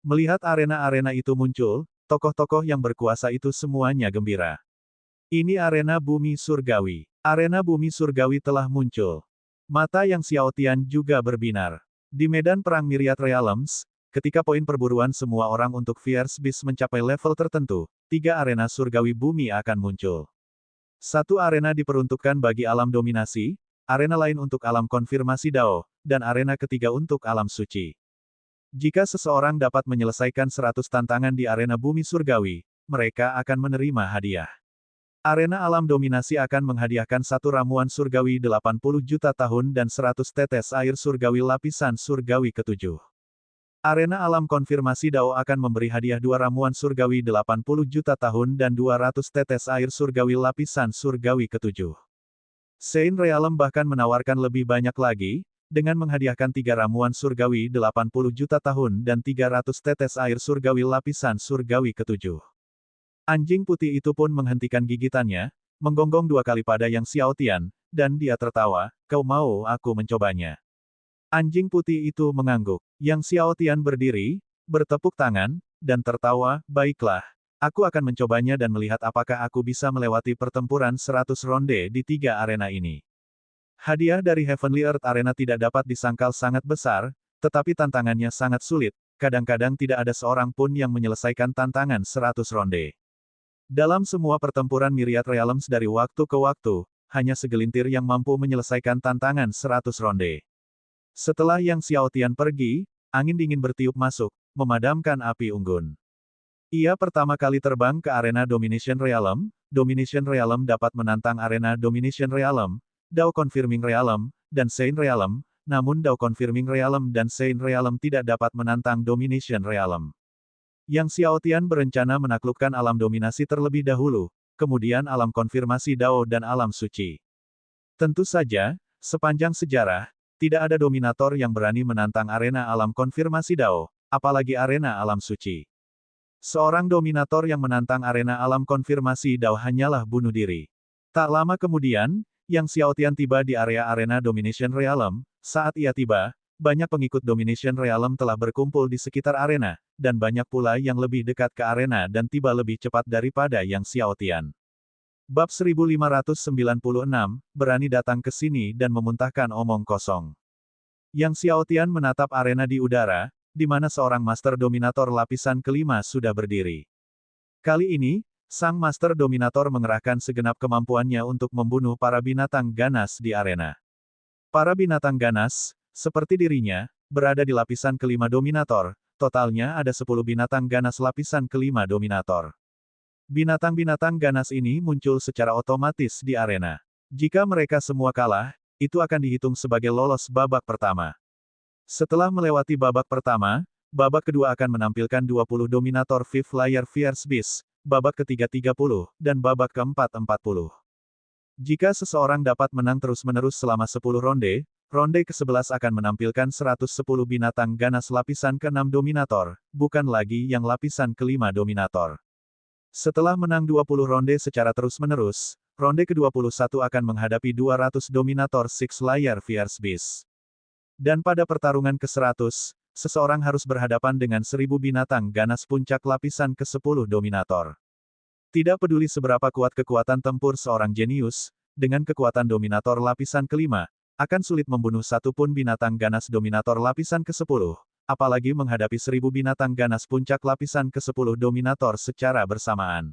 Melihat arena-arena itu muncul, tokoh-tokoh yang berkuasa itu semuanya gembira. Ini arena bumi surgawi. Arena bumi surgawi telah muncul. Mata Yang Xiaotian juga berbinar. Di medan perang Myriad Realms, ketika poin perburuan semua orang untuk Fierce Beast mencapai level tertentu, 3 arena surgawi bumi akan muncul. Satu arena diperuntukkan bagi alam dominasi, arena lain untuk alam konfirmasi Dao, dan arena ketiga untuk alam suci. Jika seseorang dapat menyelesaikan 100 tantangan di arena bumi surgawi, mereka akan menerima hadiah. Arena alam dominasi akan menghadiahkan satu ramuan surgawi 80 juta tahun dan 100 tetes air surgawi lapisan surgawi ke-7. Arena alam konfirmasi Dao akan memberi hadiah 2 ramuan surgawi 80 juta tahun dan 200 tetes air surgawi lapisan surgawi ke-7. Saint Realm bahkan menawarkan lebih banyak lagi, dengan menghadiahkan 3 ramuan surgawi 80 juta tahun dan 300 tetes air surgawi lapisan surgawi ke-7. Anjing putih itu pun menghentikan gigitannya, menggonggong 2 kali pada Yang Xiaotian, dan dia tertawa, "Kau mau aku mencobanya?" Anjing putih itu mengangguk. Yang Xiaotian berdiri, bertepuk tangan, dan tertawa, "Baiklah. Aku akan mencobanya dan melihat apakah aku bisa melewati pertempuran 100 ronde di 3 arena ini." Hadiah dari Heavenly Earth Arena tidak dapat disangkal sangat besar, tetapi tantangannya sangat sulit, kadang-kadang tidak ada seorang pun yang menyelesaikan tantangan 100 ronde. Dalam semua pertempuran Myriad Realms dari waktu ke waktu, hanya segelintir yang mampu menyelesaikan tantangan 100 ronde. Setelah Yang Xiaotian pergi, angin dingin bertiup masuk, memadamkan api unggun. Ia pertama kali terbang ke arena Domination Realm dapat menantang arena Domination Realm, Dao Confirming Realm, dan Saint Realm, namun Dao Confirming Realm dan Saint Realm tidak dapat menantang Domination Realm. Yang Xiaotian berencana menaklukkan alam dominasi terlebih dahulu, kemudian alam konfirmasi Dao dan alam suci. Tentu saja, sepanjang sejarah, tidak ada dominator yang berani menantang arena alam konfirmasi Dao, apalagi arena alam suci. Seorang dominator yang menantang arena alam konfirmasi Dao hanyalah bunuh diri. Tak lama kemudian, Yang Xiaotian tiba di area arena Domination Realm. Saat ia tiba, banyak pengikut Domination Realm telah berkumpul di sekitar arena, dan banyak pula yang lebih dekat ke arena dan tiba lebih cepat daripada Yang Xiaotian. Bab 1596, berani datang ke sini dan memuntahkan omong kosong. Yang Xiaotian menatap arena di udara, di mana seorang Master Dominator lapisan kelima sudah berdiri. Kali ini, sang Master Dominator mengerahkan segenap kemampuannya untuk membunuh para binatang ganas di arena. Para binatang ganas, seperti dirinya, berada di lapisan kelima Dominator, totalnya ada 10 binatang ganas lapisan kelima Dominator. Binatang-binatang ganas ini muncul secara otomatis di arena. Jika mereka semua kalah, itu akan dihitung sebagai lolos babak pertama. Setelah melewati babak pertama, babak kedua akan menampilkan 20 Dominator Fifth Layer Fierce Beast, babak ketiga 30, dan babak keempat 40. Jika seseorang dapat menang terus-menerus selama 10 ronde, ronde ke-11 akan menampilkan 110 binatang ganas lapisan ke-6 Dominator, bukan lagi yang lapisan ke-5 Dominator. Setelah menang 20 ronde secara terus-menerus, ronde ke-21 akan menghadapi 200 Dominator Six Layer Fierce Beast. Dan pada pertarungan ke-100, seseorang harus berhadapan dengan 1000 binatang ganas puncak lapisan ke-10 Dominator. Tidak peduli seberapa kuat kekuatan tempur seorang jenius, dengan kekuatan Dominator lapisan kelima, akan sulit membunuh satu pun binatang ganas Dominator lapisan ke-10, apalagi menghadapi 1000 binatang ganas puncak lapisan ke-10 Dominator secara bersamaan.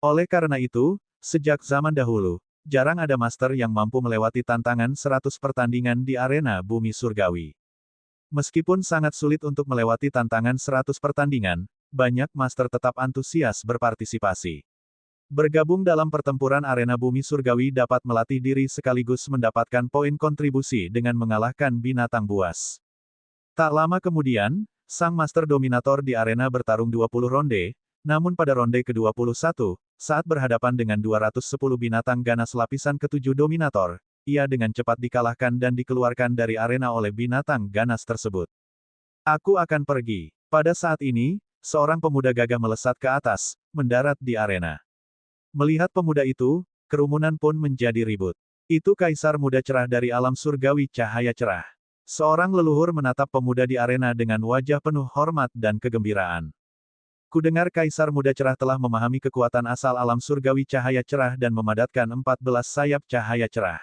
Oleh karena itu, sejak zaman dahulu, jarang ada master yang mampu melewati tantangan 100 pertandingan di arena bumi surgawi. Meskipun sangat sulit untuk melewati tantangan 100 pertandingan, banyak master tetap antusias berpartisipasi. Bergabung dalam pertempuran arena bumi surgawi dapat melatih diri sekaligus mendapatkan poin kontribusi dengan mengalahkan binatang buas. Tak lama kemudian, sang Master Dominator di arena bertarung 20 ronde, namun pada ronde ke-21, saat berhadapan dengan 210 binatang ganas lapisan ke-7 Dominator, ia dengan cepat dikalahkan dan dikeluarkan dari arena oleh binatang ganas tersebut. Aku akan pergi. Pada saat ini, seorang pemuda gagah melesat ke atas, mendarat di arena. Melihat pemuda itu, kerumunan pun menjadi ribut. Itu kaisar muda cerah dari alam surgawi cahaya cerah. Seorang leluhur menatap pemuda di arena dengan wajah penuh hormat dan kegembiraan. Kudengar kaisar muda cerah telah memahami kekuatan asal alam surgawi cahaya cerah dan memadatkan 14 sayap cahaya cerah.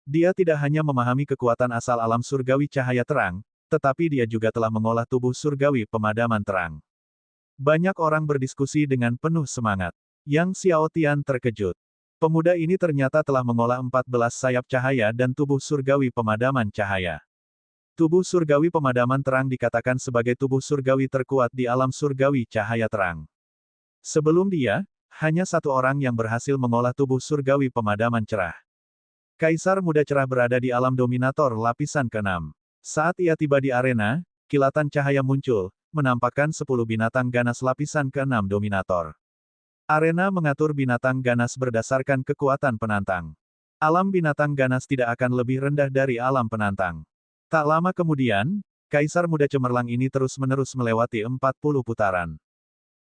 Dia tidak hanya memahami kekuatan asal alam surgawi cahaya terang, tetapi dia juga telah mengolah tubuh surgawi pemadaman terang. Banyak orang berdiskusi dengan penuh semangat. Yang Xiaotian terkejut. Pemuda ini ternyata telah mengolah 14 sayap cahaya dan tubuh surgawi pemadaman cahaya. Tubuh surgawi pemadaman terang dikatakan sebagai tubuh surgawi terkuat di alam surgawi cahaya terang. Sebelum dia, hanya satu orang yang berhasil mengolah tubuh surgawi pemadaman cerah. Kaisar muda cerah berada di alam Dominator lapisan ke-6. Saat ia tiba di arena, kilatan cahaya muncul, menampakkan 10 binatang ganas lapisan ke-6 Dominator. Arena mengatur binatang ganas berdasarkan kekuatan penantang. Alam binatang ganas tidak akan lebih rendah dari alam penantang. Tak lama kemudian, Kaisar muda cemerlang ini terus-menerus melewati 40 putaran.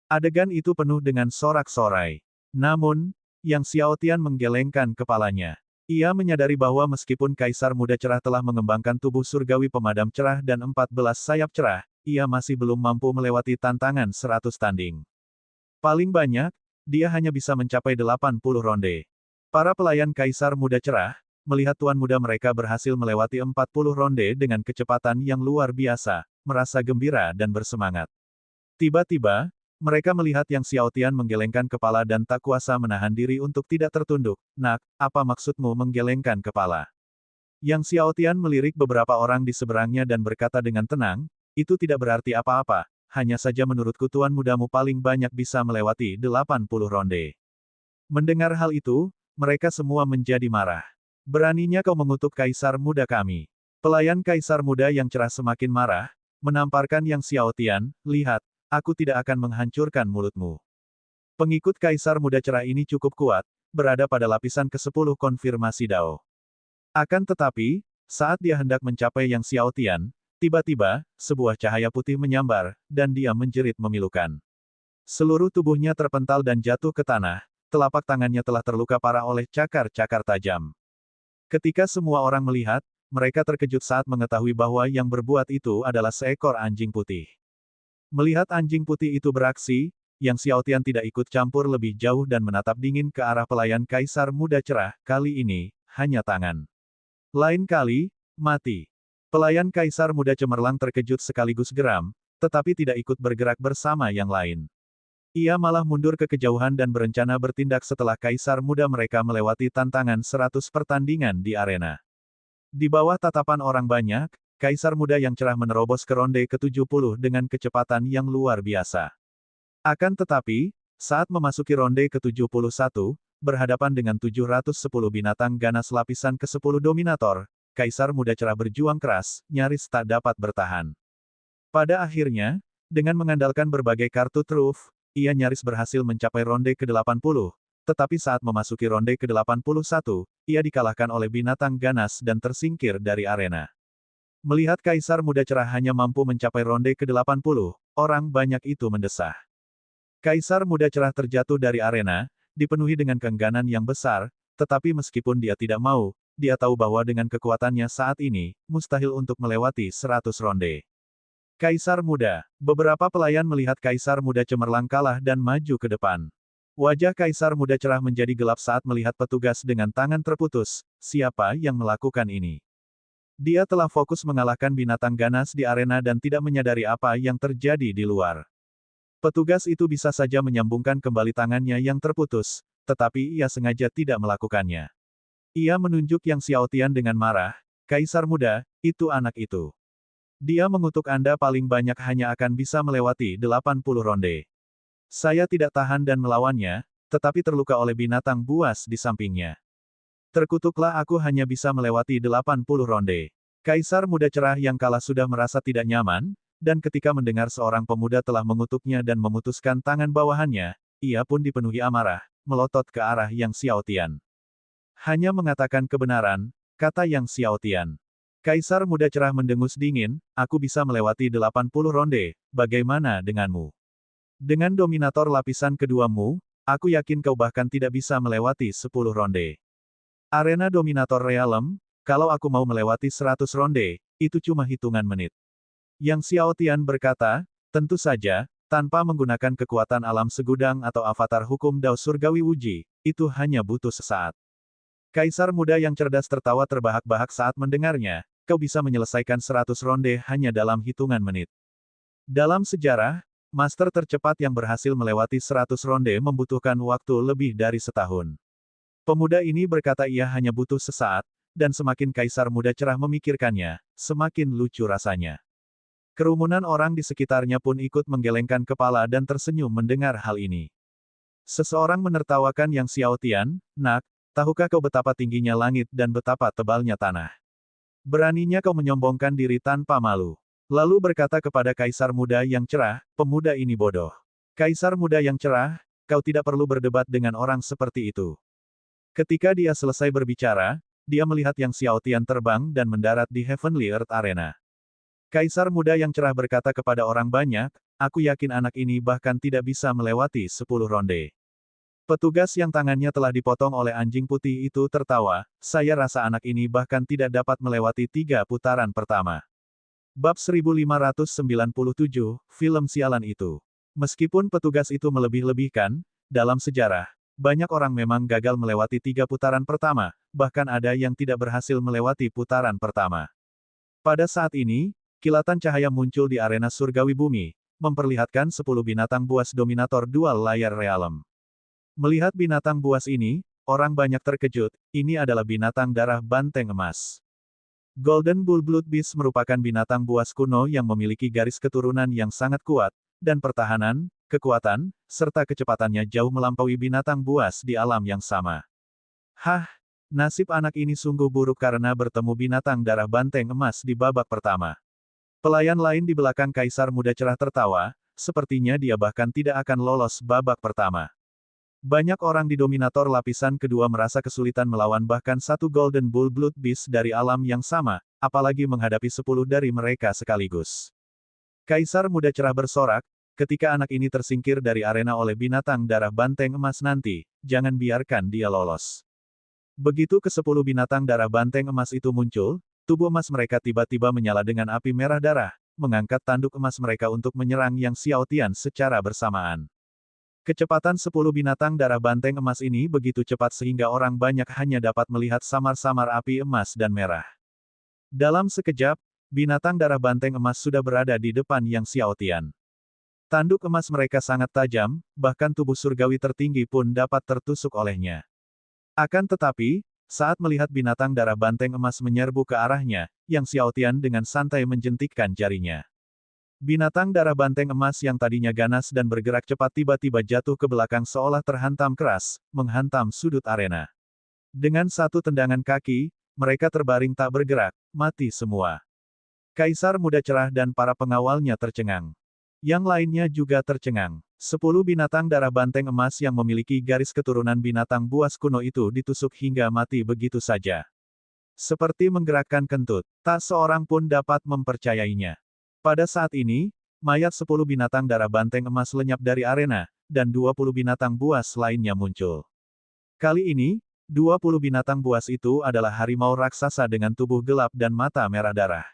Adegan itu penuh dengan sorak-sorai. Namun, Yang Xiaotian menggelengkan kepalanya. Ia menyadari bahwa meskipun Kaisar muda cerah telah mengembangkan tubuh surgawi pemadam cerah dan 14 sayap cerah, ia masih belum mampu melewati tantangan 100 tanding. Paling banyak, dia hanya bisa mencapai 80 ronde. Para pelayan Kaisar muda cerah, melihat tuan muda mereka berhasil melewati 40 ronde dengan kecepatan yang luar biasa, merasa gembira dan bersemangat. Tiba-tiba, mereka melihat Yang Xiaotian menggelengkan kepala dan tak kuasa menahan diri untuk tidak tertunduk. Nak, apa maksudmu menggelengkan kepala? Yang Xiaotian melirik beberapa orang di seberangnya dan berkata dengan tenang, itu tidak berarti apa-apa. Hanya saja menurutku tuan mudamu paling banyak bisa melewati 80 ronde. Mendengar hal itu, mereka semua menjadi marah. Beraninya kau mengutuk kaisar muda kami. Pelayan kaisar muda yang cerah semakin marah, menamparkan Yang Xiaotian, lihat, aku tidak akan menghancurkan mulutmu. Pengikut kaisar muda cerah ini cukup kuat, berada pada lapisan ke-10 konfirmasi Dao. Akan tetapi, saat dia hendak mencapai Yang Xiaotian, tiba-tiba, sebuah cahaya putih menyambar, dan dia menjerit memilukan. Seluruh tubuhnya terpental dan jatuh ke tanah, telapak tangannya telah terluka parah oleh cakar-cakar tajam. Ketika semua orang melihat, mereka terkejut saat mengetahui bahwa yang berbuat itu adalah seekor anjing putih. Melihat anjing putih itu beraksi, Yang Xiaotian tidak ikut campur lebih jauh dan menatap dingin ke arah pelayan kaisar muda cerah, kali ini, hanya tangan. Lain kali, mati. Pelayan kaisar muda cemerlang terkejut sekaligus geram, tetapi tidak ikut bergerak bersama yang lain. Ia malah mundur ke kejauhan dan berencana bertindak setelah kaisar muda mereka melewati tantangan 100 pertandingan di arena. Di bawah tatapan orang banyak, kaisar muda yang cerah menerobos ke ronde ke-70 dengan kecepatan yang luar biasa. Akan tetapi, saat memasuki ronde ke-71, berhadapan dengan 710 binatang ganas lapisan ke-10 dominator, kaisar muda cerah berjuang keras, nyaris tak dapat bertahan. Pada akhirnya, dengan mengandalkan berbagai kartu truf, ia nyaris berhasil mencapai ronde ke-80, tetapi saat memasuki ronde ke-81, ia dikalahkan oleh binatang ganas dan tersingkir dari arena. Melihat kaisar muda cerah hanya mampu mencapai ronde ke-80, orang banyak itu mendesah. Kaisar muda cerah terjatuh dari arena, dipenuhi dengan keengganan yang besar, tetapi meskipun dia tidak mau, dia tahu bahwa dengan kekuatannya saat ini, mustahil untuk melewati 100 ronde. Kaisar muda. Beberapa pelayan melihat kaisar muda cemerlang kalah dan maju ke depan. Wajah kaisar muda cerah menjadi gelap saat melihat petugas dengan tangan terputus. Siapa yang melakukan ini? Dia telah fokus mengalahkan binatang ganas di arena dan tidak menyadari apa yang terjadi di luar. Petugas itu bisa saja menyambungkan kembali tangannya yang terputus, tetapi ia sengaja tidak melakukannya. Ia menunjuk Yang Xiaotian dengan marah, "Kaisar muda, itu anak itu. Dia mengutuk Anda paling banyak hanya akan bisa melewati 80 ronde. Saya tidak tahan dan melawannya, tetapi terluka oleh binatang buas di sampingnya. Terkutuklah aku hanya bisa melewati 80 ronde." Kaisar muda cerah yang kalah sudah merasa tidak nyaman, dan ketika mendengar seorang pemuda telah mengutuknya dan memutuskan tangan bawahannya, ia pun dipenuhi amarah, melotot ke arah Yang Xiaotian. "Hanya mengatakan kebenaran," kata Yang Xiaotian. Kaisar muda cerah mendengus dingin, "Aku bisa melewati 80 ronde, bagaimana denganmu? Dengan dominator lapisan keduamu, aku yakin kau bahkan tidak bisa melewati 10 ronde. Arena dominator realem, kalau aku mau melewati 100 ronde, itu cuma hitungan menit." Yang Xiaotian berkata, "Tentu saja, tanpa menggunakan kekuatan alam segudang atau avatar hukum Dao Surgawi Wuji, itu hanya butuh sesaat." Kaisar muda yang cerdas tertawa terbahak-bahak saat mendengarnya, "Kau bisa menyelesaikan 100 ronde hanya dalam hitungan menit. Dalam sejarah, master tercepat yang berhasil melewati 100 ronde membutuhkan waktu lebih dari setahun." Pemuda ini berkata ia hanya butuh sesaat, dan semakin kaisar muda cerah memikirkannya, semakin lucu rasanya. Kerumunan orang di sekitarnya pun ikut menggelengkan kepala dan tersenyum mendengar hal ini. Seseorang menertawakan Yang Xiaotian, "Nak, tahukah kau betapa tingginya langit dan betapa tebalnya tanah? Beraninya kau menyombongkan diri tanpa malu." Lalu berkata kepada kaisar muda yang cerah, "Pemuda ini bodoh. Kaisar muda yang cerah, kau tidak perlu berdebat dengan orang seperti itu." Ketika dia selesai berbicara, dia melihat Yang Xiaotian terbang dan mendarat di Heavenly Earth Arena. Kaisar muda yang cerah berkata kepada orang banyak, "Aku yakin anak ini bahkan tidak bisa melewati 10 ronde." Petugas yang tangannya telah dipotong oleh anjing putih itu tertawa, "Saya rasa anak ini bahkan tidak dapat melewati 3 putaran pertama." Bab 1597, film sialan itu. Meskipun petugas itu melebih-lebihkan, dalam sejarah, banyak orang memang gagal melewati 3 putaran pertama, bahkan ada yang tidak berhasil melewati putaran pertama. Pada saat ini, kilatan cahaya muncul di arena surgawi bumi, memperlihatkan 10 binatang buas dominator dual layar realem. Melihat binatang buas ini, orang banyak terkejut, ini adalah binatang darah banteng emas. Golden Bull Blood Beast merupakan binatang buas kuno yang memiliki garis keturunan yang sangat kuat, dan pertahanan, kekuatan, serta kecepatannya jauh melampaui binatang buas di alam yang sama. Hah, nasib anak ini sungguh buruk karena bertemu binatang darah banteng emas di babak pertama. Pelayan lain di belakang kaisar muda cerah tertawa, sepertinya dia bahkan tidak akan lolos babak pertama. Banyak orang di dominator lapisan kedua merasa kesulitan melawan bahkan satu Golden Bull Blood Beast dari alam yang sama, apalagi menghadapi 10 dari mereka sekaligus. Kaisar muda cerah bersorak, "Ketika anak ini tersingkir dari arena oleh binatang darah banteng emas nanti, jangan biarkan dia lolos." Begitu ke-10 binatang darah banteng emas itu muncul, Tubuh emas mereka tiba-tiba menyala dengan api merah darah, mengangkat tanduk emas mereka untuk menyerang Yang Xiaotian secara bersamaan. Kecepatan 10 binatang darah banteng emas ini begitu cepat sehingga orang banyak hanya dapat melihat samar-samar api emas dan merah. Dalam sekejap, binatang darah banteng emas sudah berada di depan Yang Xiaotian. Tanduk emas mereka sangat tajam, bahkan tubuh surgawi tertinggi pun dapat tertusuk olehnya. Akan tetapi, saat melihat binatang darah banteng emas menyerbu ke arahnya, Yang Xiaotian dengan santai menjentikkan jarinya. Binatang darah banteng emas yang tadinya ganas dan bergerak cepat tiba-tiba jatuh ke belakang seolah terhantam keras, menghantam sudut arena. Dengan satu tendangan kaki, mereka terbaring tak bergerak, mati semua. Kaisar Muda Cerah dan para pengawalnya tercengang. Yang lainnya juga tercengang. 10 binatang darah banteng emas yang memiliki garis keturunan binatang buas kuno itu ditusuk hingga mati begitu saja. Seperti menggerakkan kentut, tak seorang pun dapat mempercayainya. Pada saat ini, mayat 10 binatang darah banteng emas lenyap dari arena, dan 20 binatang buas lainnya muncul. Kali ini, 20 binatang buas itu adalah harimau raksasa dengan tubuh gelap dan mata merah darah.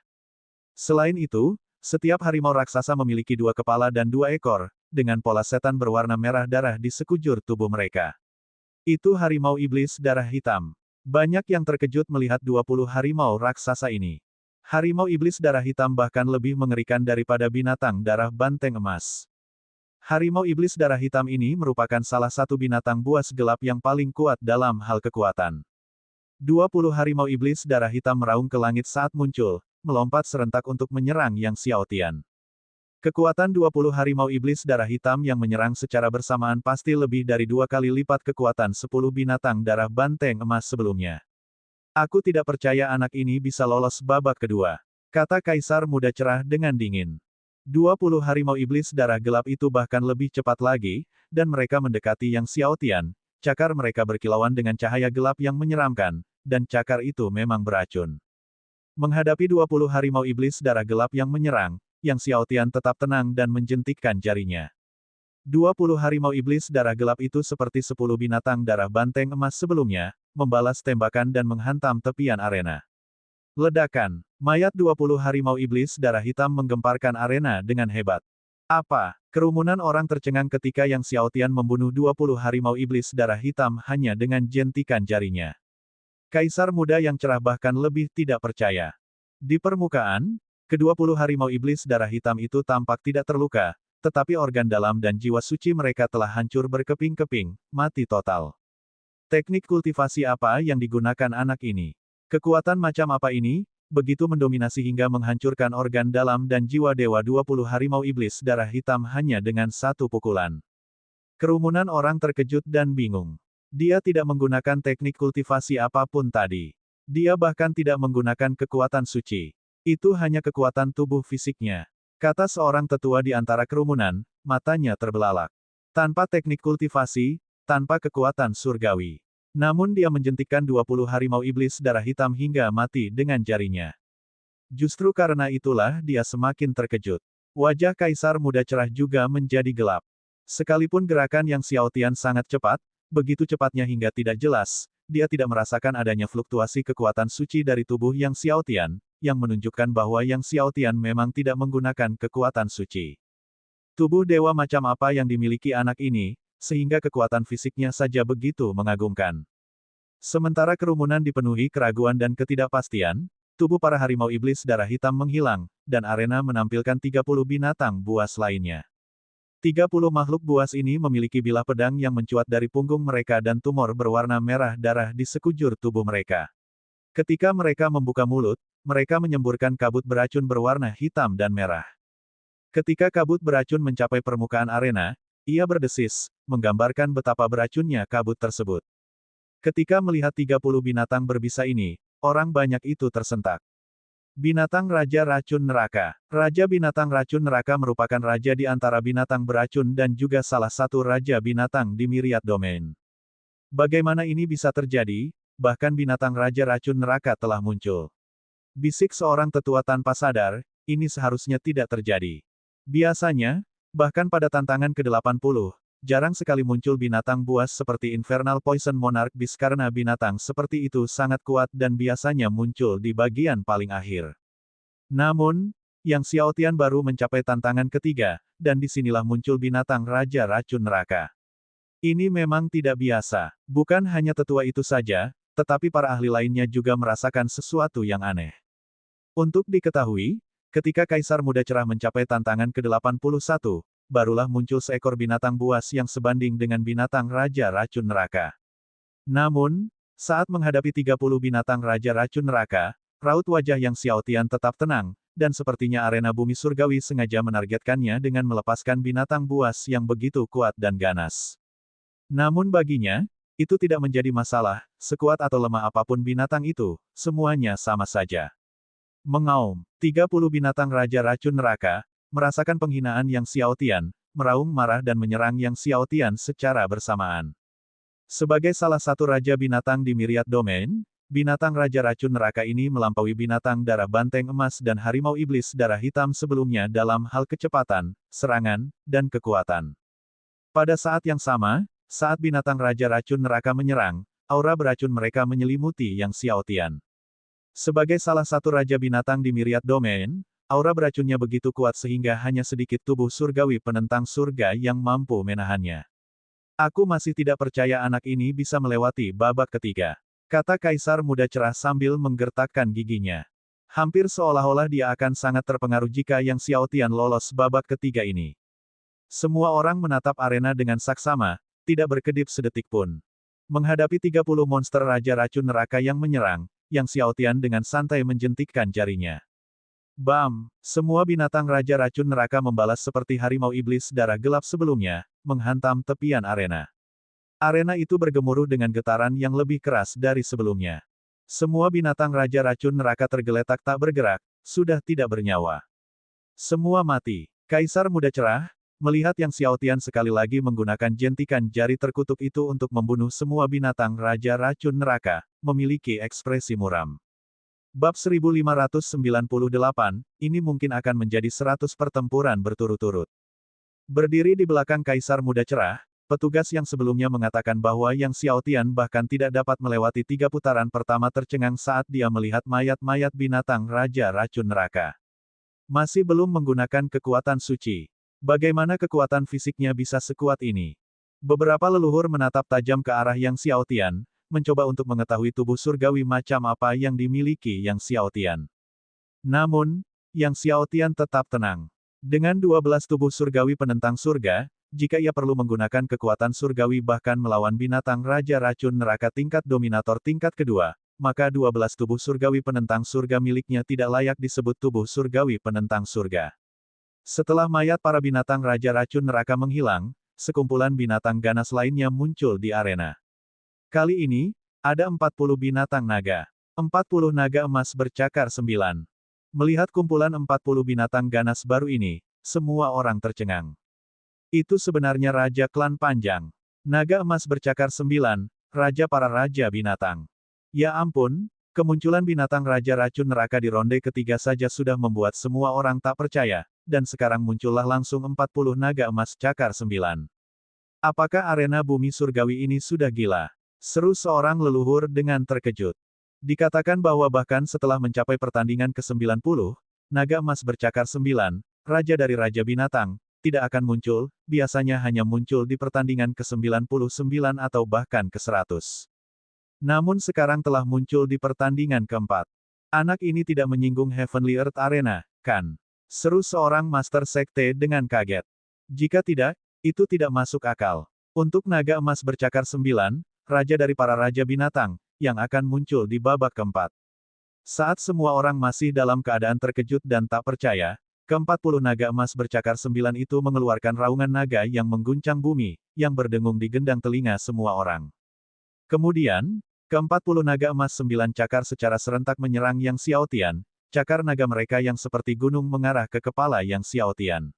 Selain itu, setiap harimau raksasa memiliki 2 kepala dan 2 ekor, dengan pola setan berwarna merah darah di sekujur tubuh mereka. Itu harimau iblis darah hitam. Banyak yang terkejut melihat 20 harimau raksasa ini. Harimau iblis darah hitam bahkan lebih mengerikan daripada binatang darah banteng emas. Harimau iblis darah hitam ini merupakan salah satu binatang buas gelap yang paling kuat dalam hal kekuatan. 20 harimau iblis darah hitam meraung ke langit saat muncul, melompat serentak untuk menyerang Yang Xiaotian. Kekuatan 20 harimau iblis darah hitam yang menyerang secara bersamaan pasti lebih dari 2 kali lipat kekuatan 10 binatang darah banteng emas sebelumnya. Aku tidak percaya anak ini bisa lolos babak kedua, kata Kaisar Muda Cerah dengan dingin. 20 harimau iblis darah gelap itu bahkan lebih cepat lagi, dan mereka mendekati Yang Xiaotian. Cakar mereka berkilauan dengan cahaya gelap yang menyeramkan, dan cakar itu memang beracun. Menghadapi 20 harimau iblis darah gelap yang menyerang, Yang Xiaotian tetap tenang dan menjentikkan jarinya. 20 harimau iblis darah gelap itu seperti 10 binatang darah banteng emas sebelumnya, membalas tembakan dan menghantam tepian arena. Ledakan, mayat 20 harimau iblis darah hitam menggemparkan arena dengan hebat. Apa? Kerumunan orang tercengang ketika Yang Xiaotian membunuh 20 harimau iblis darah hitam hanya dengan jentikan jarinya. Kaisar Muda yang Cerah bahkan lebih tidak percaya. Di permukaan, ke-20 harimau iblis darah hitam itu tampak tidak terluka, tetapi organ dalam dan jiwa suci mereka telah hancur berkeping-keping, mati total. Teknik kultivasi apa yang digunakan anak ini? Kekuatan macam apa ini, begitu mendominasi hingga menghancurkan organ dalam dan jiwa dewa 20 harimau iblis darah hitam hanya dengan satu pukulan. Kerumunan orang terkejut dan bingung. Dia tidak menggunakan teknik kultivasi apapun tadi. Dia bahkan tidak menggunakan kekuatan suci. Itu hanya kekuatan tubuh fisiknya. Kata seorang tetua di antara kerumunan, matanya terbelalak. Tanpa teknik kultivasi, tanpa kekuatan surgawi. Namun dia menjentikkan 20 harimau iblis darah hitam hingga mati dengan jarinya. Justru karena itulah dia semakin terkejut. Wajah Kaisar Muda Cerah juga menjadi gelap. Sekalipun gerakan Yang Xiaotian sangat cepat, begitu cepatnya hingga tidak jelas, dia tidak merasakan adanya fluktuasi kekuatan suci dari tubuh Yang Xiaotian, yang menunjukkan bahwa Yang Xiaotian memang tidak menggunakan kekuatan suci. Tubuh dewa macam apa yang dimiliki anak ini, sehingga kekuatan fisiknya saja begitu mengagumkan. Sementara kerumunan dipenuhi keraguan dan ketidakpastian, tubuh para harimau iblis darah hitam menghilang, dan arena menampilkan 30 binatang buas lainnya. 30 makhluk buas ini memiliki bilah pedang yang mencuat dari punggung mereka dan tumor berwarna merah darah di sekujur tubuh mereka. Ketika mereka membuka mulut, mereka menyemburkan kabut beracun berwarna hitam dan merah. Ketika kabut beracun mencapai permukaan arena, ia berdesis, menggambarkan betapa beracunnya kabut tersebut. Ketika melihat 30 binatang berbisa ini, orang banyak itu tersentak. Binatang Raja Racun Neraka. Raja Binatang Racun Neraka merupakan raja di antara binatang beracun dan juga salah satu raja binatang di Myriad Domain. Bagaimana ini bisa terjadi? Bahkan binatang Raja Racun Neraka telah muncul. Bisik seorang tetua tanpa sadar, ini seharusnya tidak terjadi. Biasanya, bahkan pada tantangan ke-80, jarang sekali muncul binatang buas seperti Infernal Poison Monarch Beast karena binatang seperti itu sangat kuat dan biasanya muncul di bagian paling akhir. Namun, Yang Xiaotian baru mencapai tantangan ketiga, dan disinilah muncul binatang Raja Racun Neraka. Ini memang tidak biasa. Bukan hanya tetua itu saja, tetapi para ahli lainnya juga merasakan sesuatu yang aneh. Untuk diketahui, ketika Kaisar Muda Cerah mencapai tantangan ke-81, barulah muncul seekor binatang buas yang sebanding dengan binatang Raja Racun Neraka. Namun, saat menghadapi 30 binatang Raja Racun Neraka, raut wajah Yang Xiaotian tetap tenang, dan sepertinya arena bumi surgawi sengaja menargetkannya dengan melepaskan binatang buas yang begitu kuat dan ganas. Namun baginya, itu tidak menjadi masalah, sekuat atau lemah apapun binatang itu, semuanya sama saja. Mengaum, 30 binatang Raja Racun Neraka, merasakan penghinaan Yang Xiaotian, meraung marah dan menyerang Yang Xiaotian secara bersamaan. Sebagai salah satu Raja Binatang di Myriad Domain, binatang Raja Racun Neraka ini melampaui binatang darah banteng emas dan harimau iblis darah hitam sebelumnya dalam hal kecepatan, serangan, dan kekuatan. Pada saat yang sama, saat binatang Raja Racun Neraka menyerang, aura beracun mereka menyelimuti Yang Xiaotian. Sebagai salah satu Raja Binatang di Myriad Domain, aura beracunnya begitu kuat sehingga hanya sedikit tubuh surgawi penentang surga yang mampu menahannya. Aku masih tidak percaya anak ini bisa melewati babak ketiga, kata Kaisar Muda Cerah sambil menggertakkan giginya. Hampir seolah-olah dia akan sangat terpengaruh jika Yang Xiaotian lolos babak ketiga ini. Semua orang menatap arena dengan saksama, tidak berkedip sedetik pun. Menghadapi 30 monster Raja Racun Neraka yang menyerang, Yang Xiaotian dengan santai menjentikkan jarinya. Bam! Semua binatang Raja Racun Neraka membalas seperti harimau iblis darah gelap sebelumnya, menghantam tepian arena. Arena itu bergemuruh dengan getaran yang lebih keras dari sebelumnya. Semua binatang Raja Racun Neraka tergeletak tak bergerak, sudah tidak bernyawa. Semua mati. Kaisar Muda Cerah, melihat Yang Xiaotian sekali lagi menggunakan jentikan jari terkutuk itu untuk membunuh semua binatang Raja Racun Neraka, memiliki ekspresi muram. Bab 1598, ini mungkin akan menjadi 100 pertempuran berturut-turut. Berdiri di belakang Kaisar Muda Cerah, petugas yang sebelumnya mengatakan bahwa Yang Xiaotian bahkan tidak dapat melewati 3 putaran pertama tercengang saat dia melihat mayat-mayat binatang Raja Racun Neraka. Masih belum menggunakan kekuatan suci. Bagaimana kekuatan fisiknya bisa sekuat ini? Beberapa leluhur menatap tajam ke arah Yang Xiaotian, mencoba untuk mengetahui tubuh surgawi macam apa yang dimiliki Yang Xiaotian. Namun, Yang Xiaotian tetap tenang. Dengan 12 tubuh surgawi penentang surga, jika ia perlu menggunakan kekuatan surgawi bahkan melawan binatang Raja Racun Neraka tingkat dominator tingkat kedua, maka 12 tubuh surgawi penentang surga miliknya tidak layak disebut tubuh surgawi penentang surga. Setelah mayat para binatang Raja Racun Neraka menghilang, sekumpulan binatang ganas lainnya muncul di arena. Kali ini, ada 40 binatang naga. 40 naga emas bercakar 9. Melihat kumpulan 40 binatang ganas baru ini, semua orang tercengang. Itu sebenarnya Raja Klan Panjang. Naga emas bercakar 9, Raja para Raja Binatang. Ya ampun, kemunculan binatang Raja Racun Neraka di ronde ketiga saja sudah membuat semua orang tak percaya, dan sekarang muncullah langsung 40 naga emas cakar 9. Apakah arena bumi surgawi ini sudah gila? Seru seorang leluhur dengan terkejut. Dikatakan bahwa bahkan setelah mencapai pertandingan ke-90, naga emas bercakar 9, Raja dari Raja Binatang, tidak akan muncul, biasanya hanya muncul di pertandingan ke-99 atau bahkan ke-100. Namun sekarang telah muncul di pertandingan keempat. Anak ini tidak menyinggung Heavenly Earth Arena, kan? Seru seorang Master Sekte dengan kaget. Jika tidak, itu tidak masuk akal. Untuk naga emas bercakar 9, Raja dari para Raja Binatang, yang akan muncul di babak keempat. Saat semua orang masih dalam keadaan terkejut dan tak percaya, ke-40 naga emas bercakar 9 itu mengeluarkan raungan naga yang mengguncang bumi, yang berdengung di gendang telinga semua orang. Kemudian, ke-40 naga emas 9 cakar secara serentak menyerang Yang Xiaotian, cakar naga mereka yang seperti gunung mengarah ke kepala Yang Xiaotian.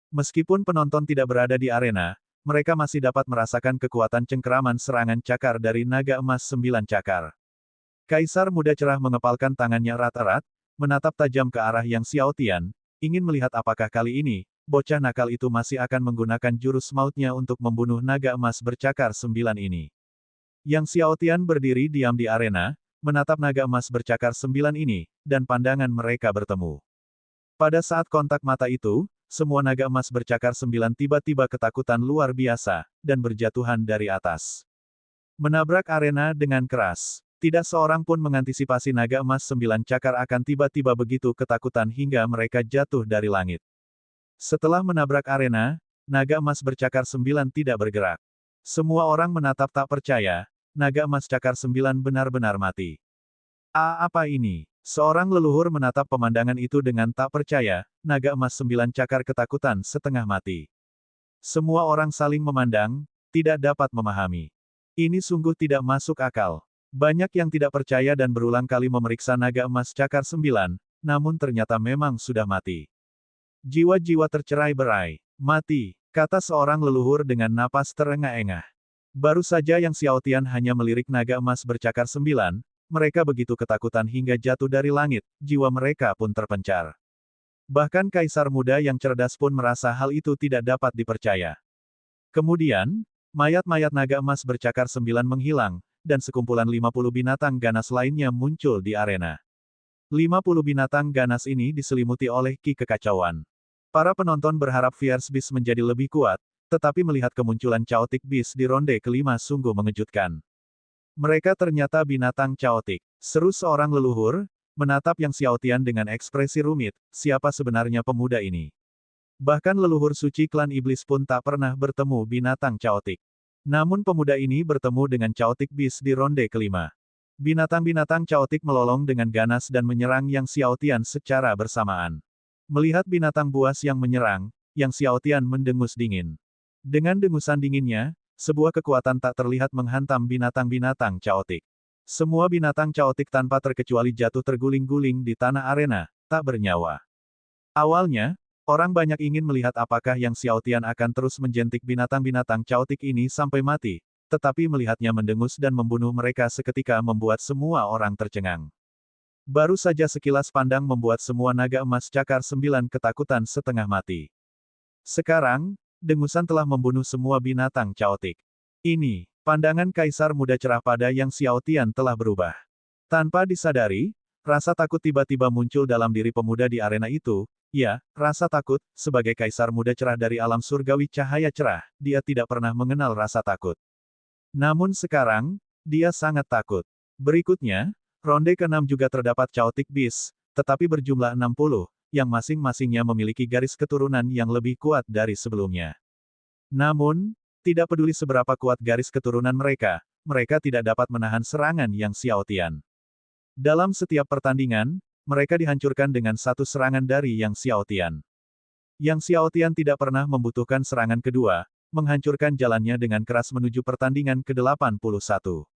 Meskipun penonton tidak berada di arena, mereka masih dapat merasakan kekuatan cengkeraman serangan cakar dari naga emas 9 cakar. Kaisar Muda Cerah mengepalkan tangannya erat-erat, menatap tajam ke arah Yang Xiaotian, ingin melihat apakah kali ini, bocah nakal itu masih akan menggunakan jurus mautnya untuk membunuh naga emas bercakar 9 ini. Yang Xiao Tian berdiri diam di arena, menatap naga emas bercakar 9 ini, dan pandangan mereka bertemu. Pada saat kontak mata itu, semua naga emas bercakar 9 tiba-tiba ketakutan luar biasa, dan berjatuhan dari atas. Menabrak arena dengan keras. Tidak seorang pun mengantisipasi naga emas 9 cakar akan tiba-tiba begitu ketakutan hingga mereka jatuh dari langit. Setelah menabrak arena, naga emas bercakar 9 tidak bergerak. Semua orang menatap tak percaya, naga emas cakar 9 benar-benar mati. Apa ini? Seorang leluhur menatap pemandangan itu dengan tak percaya, naga emas 9 cakar ketakutan setengah mati. Semua orang saling memandang, tidak dapat memahami. Ini sungguh tidak masuk akal. Banyak yang tidak percaya dan berulang kali memeriksa naga emas cakar 9, namun ternyata memang sudah mati. Jiwa-jiwa tercerai-berai. Mati, kata seorang leluhur dengan napas terengah-engah. Baru saja yang Xiao Tian hanya melirik naga emas bercakar 9, mereka begitu ketakutan hingga jatuh dari langit, jiwa mereka pun terpencar. Bahkan kaisar muda yang cerdas pun merasa hal itu tidak dapat dipercaya. Kemudian, mayat-mayat naga emas bercakar 9 menghilang, dan sekumpulan 50 binatang ganas lainnya muncul di arena. 50 binatang ganas ini diselimuti oleh ki kekacauan. Para penonton berharap Fierce Beast menjadi lebih kuat, tetapi melihat kemunculan Chaotic Beast di ronde kelima sungguh mengejutkan. Mereka ternyata binatang caotik. Seru seorang leluhur, menatap yang Xiao Tian dengan ekspresi rumit, siapa sebenarnya pemuda ini? Bahkan leluhur suci klan iblis pun tak pernah bertemu binatang caotik. Namun pemuda ini bertemu dengan Chaotic Beast di ronde kelima. Binatang-binatang caotik melolong dengan ganas dan menyerang yang Xiao Tian secara bersamaan. Melihat binatang buas yang menyerang, yang Xiao Tian mendengus dingin. Dengan dengusan dinginnya, sebuah kekuatan tak terlihat menghantam binatang-binatang caotik. Semua binatang caotik tanpa terkecuali jatuh terguling-guling di tanah arena, tak bernyawa. Awalnya, orang banyak ingin melihat apakah yang Xiao Tian akan terus menjentik binatang-binatang caotik ini sampai mati, tetapi melihatnya mendengus dan membunuh mereka seketika membuat semua orang tercengang. Baru saja sekilas pandang membuat semua naga emas cakar 9 ketakutan setengah mati. Sekarang, dengusan telah membunuh semua binatang caotik. Ini, pandangan kaisar muda cerah pada yang Xiao Tian telah berubah. Tanpa disadari, rasa takut tiba-tiba muncul dalam diri pemuda di arena itu. Ya, rasa takut, sebagai kaisar muda cerah dari alam surgawi cahaya cerah, dia tidak pernah mengenal rasa takut. Namun sekarang, dia sangat takut. Berikutnya, ronde ke-6 juga terdapat Chaotic Beast, tetapi berjumlah 60, yang masing-masingnya memiliki garis keturunan yang lebih kuat dari sebelumnya. Namun, tidak peduli seberapa kuat garis keturunan mereka, mereka tidak dapat menahan serangan yang Xiao Tian. Dalam setiap pertandingan, mereka dihancurkan dengan satu serangan dari yang Xiao Tian. Yang Xiao Tian tidak pernah membutuhkan serangan kedua, menghancurkan jalannya dengan keras menuju pertandingan ke-81.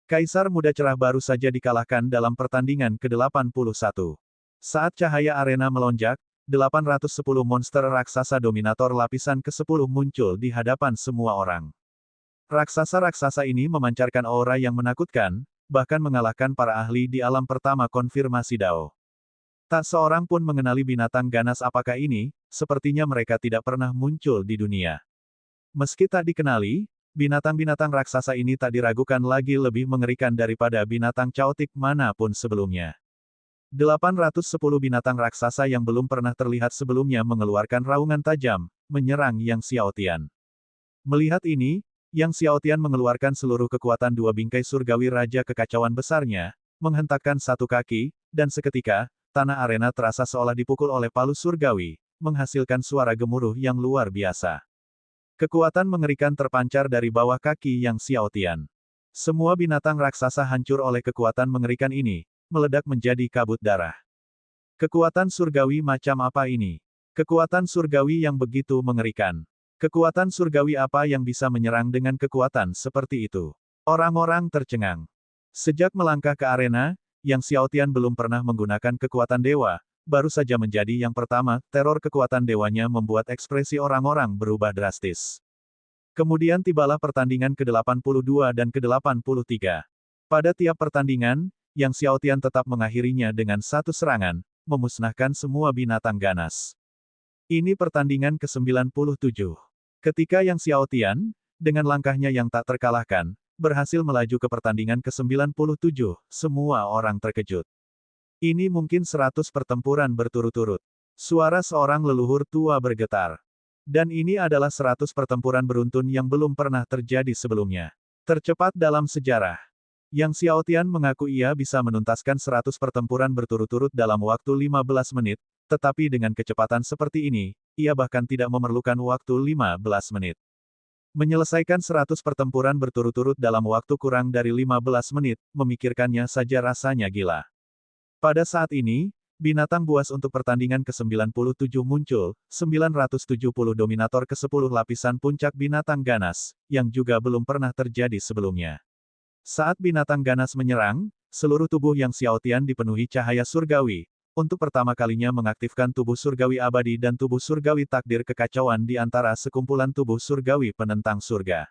Kaisar muda cerah baru saja dikalahkan dalam pertandingan ke-81. Saat cahaya arena melonjak, 810 monster raksasa dominator lapisan ke-10 muncul di hadapan semua orang. Raksasa-raksasa ini memancarkan aura yang menakutkan, bahkan mengalahkan para ahli di alam pertama konfirmasi Dao. Tak seorang pun mengenali binatang ganas apakah ini, sepertinya mereka tidak pernah muncul di dunia. Meski tak dikenali, binatang-binatang raksasa ini tak diragukan lagi lebih mengerikan daripada binatang caotik manapun sebelumnya. 810 binatang raksasa yang belum pernah terlihat sebelumnya mengeluarkan raungan tajam, menyerang Yang Xiao Tian. Melihat ini, Yang Xiao Tian mengeluarkan seluruh kekuatan dua bingkai surgawi raja kekacauan besarnya, menghentakkan satu kaki, dan seketika, tanah arena terasa seolah dipukul oleh palu surgawi, menghasilkan suara gemuruh yang luar biasa. Kekuatan mengerikan terpancar dari bawah kaki Yang Xiao Tian. Semua binatang raksasa hancur oleh kekuatan mengerikan ini, meledak menjadi kabut darah. Kekuatan surgawi macam apa ini? Kekuatan surgawi yang begitu mengerikan. Kekuatan surgawi apa yang bisa menyerang dengan kekuatan seperti itu? Orang-orang tercengang. Sejak melangkah ke arena, Yang Xiao Tian belum pernah menggunakan kekuatan dewa, baru saja menjadi yang pertama, teror kekuatan dewanya membuat ekspresi orang-orang berubah drastis. Kemudian tibalah pertandingan ke-82 dan ke-83. Pada tiap pertandingan, Yang Xiao Tian tetap mengakhirinya dengan satu serangan, memusnahkan semua binatang ganas. Ini pertandingan ke-97. Ketika Yang Xiaotian, dengan langkahnya yang tak terkalahkan, berhasil melaju ke pertandingan ke-97, semua orang terkejut. Ini mungkin 100 pertempuran berturut-turut. Suara seorang leluhur tua bergetar. Dan ini adalah 100 pertempuran beruntun yang belum pernah terjadi sebelumnya. Tercepat dalam sejarah. Yang Xiaotian mengaku ia bisa menuntaskan 100 pertempuran berturut-turut dalam waktu 15 menit, tetapi dengan kecepatan seperti ini, ia bahkan tidak memerlukan waktu 15 menit. Menyelesaikan 100 pertempuran berturut-turut dalam waktu kurang dari 15 menit, memikirkannya saja rasanya gila. Pada saat ini, binatang buas untuk pertandingan ke-97 muncul, 970 dominator ke-10 lapisan puncak binatang ganas, yang juga belum pernah terjadi sebelumnya. Saat binatang ganas menyerang, seluruh tubuh Yang Xiaotian dipenuhi cahaya surgawi. Untuk pertama kalinya mengaktifkan tubuh surgawi abadi dan tubuh surgawi takdir kekacauan di antara sekumpulan tubuh surgawi penentang surga.